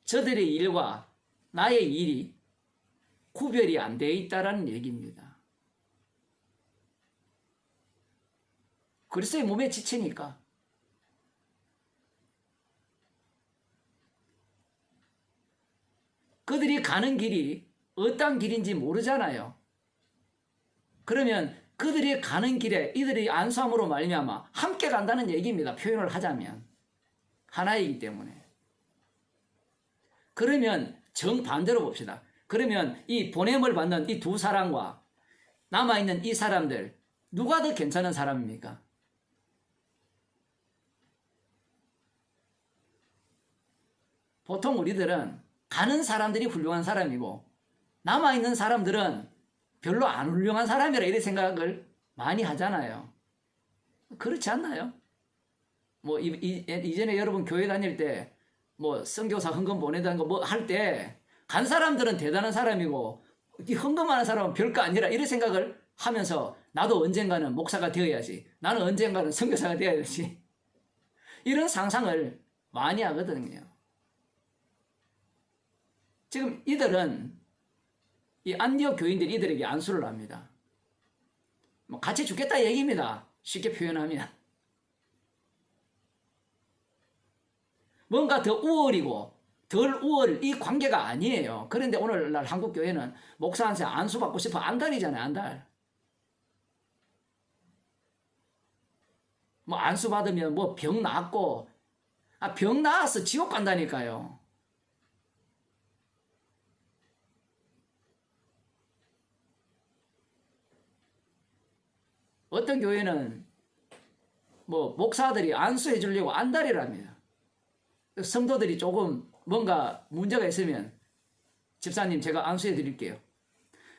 저들의 일과 나의 일이 구별이 안 되어 있다는 얘기입니다. 그리스도의 몸에 지치니까. 그들이 가는 길이 어떤 길인지 모르잖아요. 그러면 그들이 가는 길에 이들이 안수함으로 말미암아 함께 간다는 얘기입니다. 표현을 하자면 하나이기 때문에. 그러면 정반대로 봅시다. 그러면 이 보냄을 받는 이 두 사람과 남아있는 이 사람들, 누가 더 괜찮은 사람입니까? 보통 우리들은 가는 사람들이 훌륭한 사람이고 남아있는 사람들은 별로 안 훌륭한 사람이라 이런 생각을 많이 하잖아요. 그렇지 않나요? 뭐 이전에 여러분 교회 다닐 때 뭐 선교사 헌금 보내다는 거 뭐 할 때 간 사람들은 대단한 사람이고 이 헌금하는 사람은 별거 아니라 이런 생각을 하면서 나도 언젠가는 목사가 되어야지, 나는 언젠가는 선교사가 되어야지, 이런 상상을 많이 하거든요. 지금 이들은 이 안디옥 교인들이 이들에게 안수를 합니다. 뭐 같이 죽겠다 얘기입니다. 쉽게 표현하면. 뭔가 더 우월이고 덜 우월, 이 관계가 아니에요. 그런데 오늘날 한국 교회는 목사한테 안수 받고 싶어 안달이잖아요. 안달. 뭐 안수 받으면 뭐 병 낫고, 병 나아서 지옥 간다니까요. 어떤 교회는 뭐 목사들이 안수해 주려고 안달이랍니다. 성도들이 조금 뭔가 문제가 있으면 집사님 제가 안수해 드릴게요.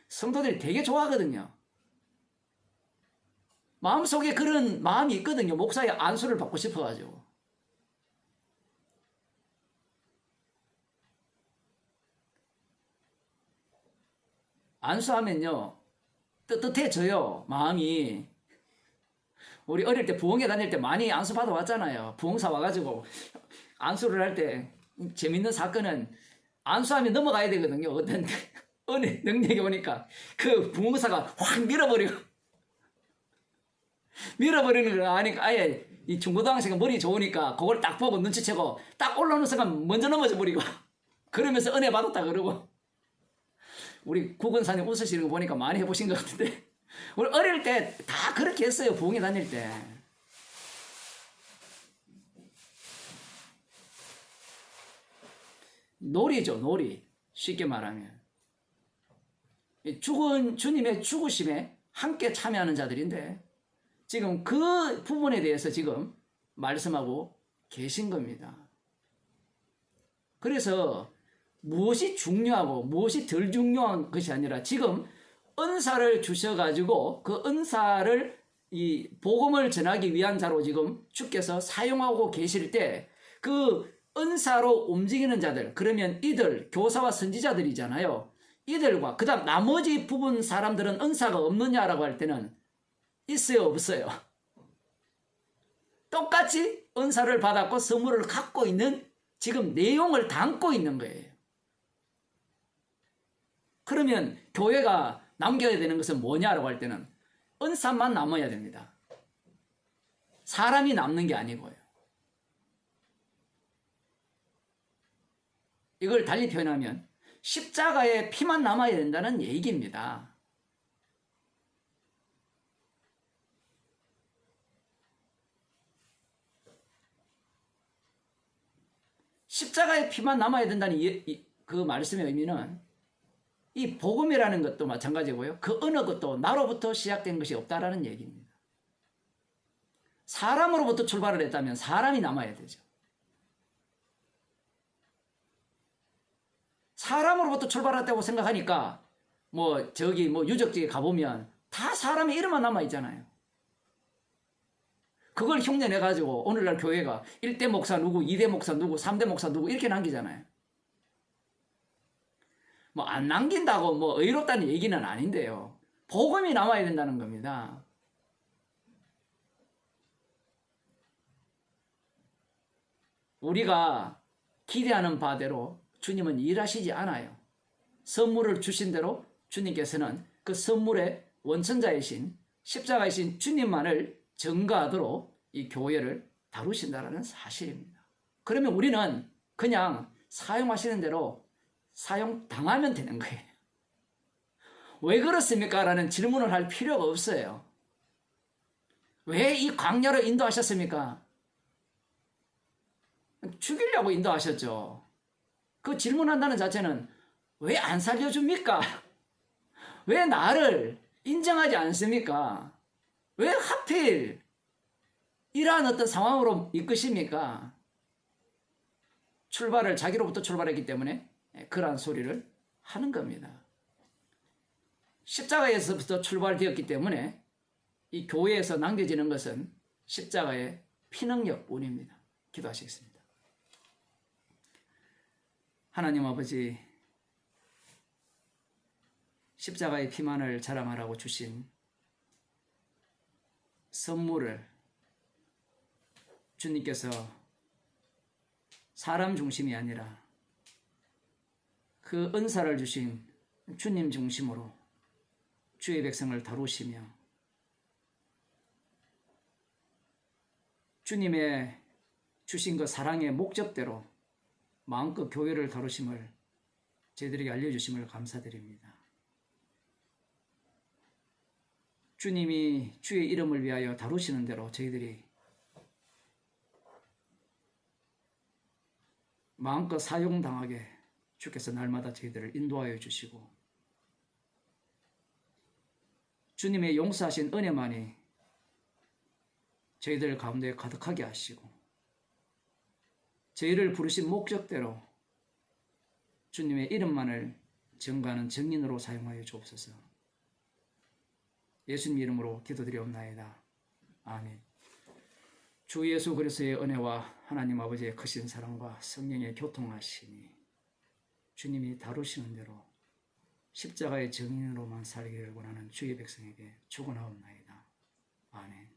성도들이 되게 좋아하거든요. 마음속에 그런 마음이 있거든요. 목사의 안수를 받고 싶어가지고. 안수하면요 뜨뜻해져요. 마음이. 우리 어릴 때 부흥회 다닐 때 많이 안수 받아왔잖아요. 부흥사 와가지고 안수를 할 때 재밌는 사건은 안수하면 넘어가야 되거든요. 어떤 은혜 능력이 오니까 그 부흥사가 확 밀어버리는 거 아니까 아예 이 중고등학생은 머리 좋으니까 그걸 딱 보고 눈치채고 딱 올라오는 순간 먼저 넘어져 버리고 그러면서 은혜 받았다 그러고. 우리 구근사님 웃으시는 거 보니까 많이 해보신 것 같은데 우리 어릴 때 다 그렇게 했어요. 부흥회 다닐 때. 놀이죠, 놀이. 쉽게 말하면. 죽은 주님의 죽으심에 함께 참여하는 자들인데 지금 그 부분에 대해서 지금 말씀하고 계신 겁니다. 그래서 무엇이 중요하고 무엇이 덜 중요한 것이 아니라 지금 은사를 주셔가지고 그 은사를 이 복음을 전하기 위한 자로 지금 주께서 사용하고 계실 때 그 은사로 움직이는 자들, 그러면 이들 교사와 선지자들이잖아요. 이들과 그 다음 나머지 부분 사람들은 은사가 없느냐라고 할 때는 있어요, 없어요? 똑같이 은사를 받았고 선물을 갖고 있는 지금 내용을 담고 있는 거예요. 그러면 교회가 남겨야 되는 것은 뭐냐라고 할 때는 은사만 남아야 됩니다. 사람이 남는 게 아니고요. 이걸 달리 표현하면 십자가의 피만 남아야 된다는 얘기입니다. 십자가의 피만 남아야 된다는 그 말씀의 의미는 이 복음이라는 것도 마찬가지고요. 그 어느 것도 나로부터 시작된 것이 없다라는 얘기입니다. 사람으로부터 출발을 했다면 사람이 남아야 되죠. 사람으로부터 출발했다고 생각하니까 저기 유적지에 가보면 다 사람의 이름만 남아있잖아요. 그걸 흉내내가지고 오늘날 교회가 1대 목사 누구, 2대 목사 누구, 3대 목사 누구 이렇게 남기잖아요. 안 남긴다고 의롭다는 얘기는 아닌데요. 복음이 남아야 된다는 겁니다. 우리가 기대하는 바대로 주님은 일하시지 않아요. 선물을 주신 대로 주님께서는 그 선물의 원천자이신 십자가이신 주님만을 증거하도록 이 교회를 다루신다는 사실입니다. 그러면 우리는 그냥 사용하시는 대로 사용당하면 되는 거예요. 왜 그렇습니까? 라는 질문을 할 필요가 없어요. 왜 이 광야로 인도하셨습니까? 죽이려고 인도하셨죠. 그 질문한다는 자체는 왜 안 살려줍니까? 왜 나를 인정하지 않습니까? 왜 하필 이러한 어떤 상황으로 이끄십니까? 자기로부터 출발했기 때문에 그러한 소리를 하는 겁니다. 십자가에서부터 출발되었기 때문에 이 교회에서 남겨지는 것은 십자가의 피능력뿐입니다. 기도하시겠습니다. 하나님 아버지, 십자가의 피만을 자랑하라고 주신 선물을 주님께서 사람 중심이 아니라 그 은사를 주신 주님 중심으로 주의 백성을 다루시며 주님의 주신 그 사랑의 목적대로 마음껏 교회를 다루심을 저희들에게 알려주심을 감사드립니다. 주님이 주의 이름을 위하여 다루시는 대로 저희들이 마음껏 사용당하게 주께서 날마다 저희들을 인도하여 주시고 주님의 용서하신 은혜만이 저희들 가운데 가득하게 하시고 저희를 부르신 목적대로 주님의 이름만을 증거하는 증인으로 사용하여 주옵소서. 예수님 이름으로 기도드리옵나이다. 아멘. 주 예수 그리스도의 은혜와 하나님 아버지의 크신 사랑과 성령의 교통하심이 주님이 다루시는 대로 십자가의 증인으로만 살기를 원하는 주의 백성에게 축원하옵나이다. 아멘.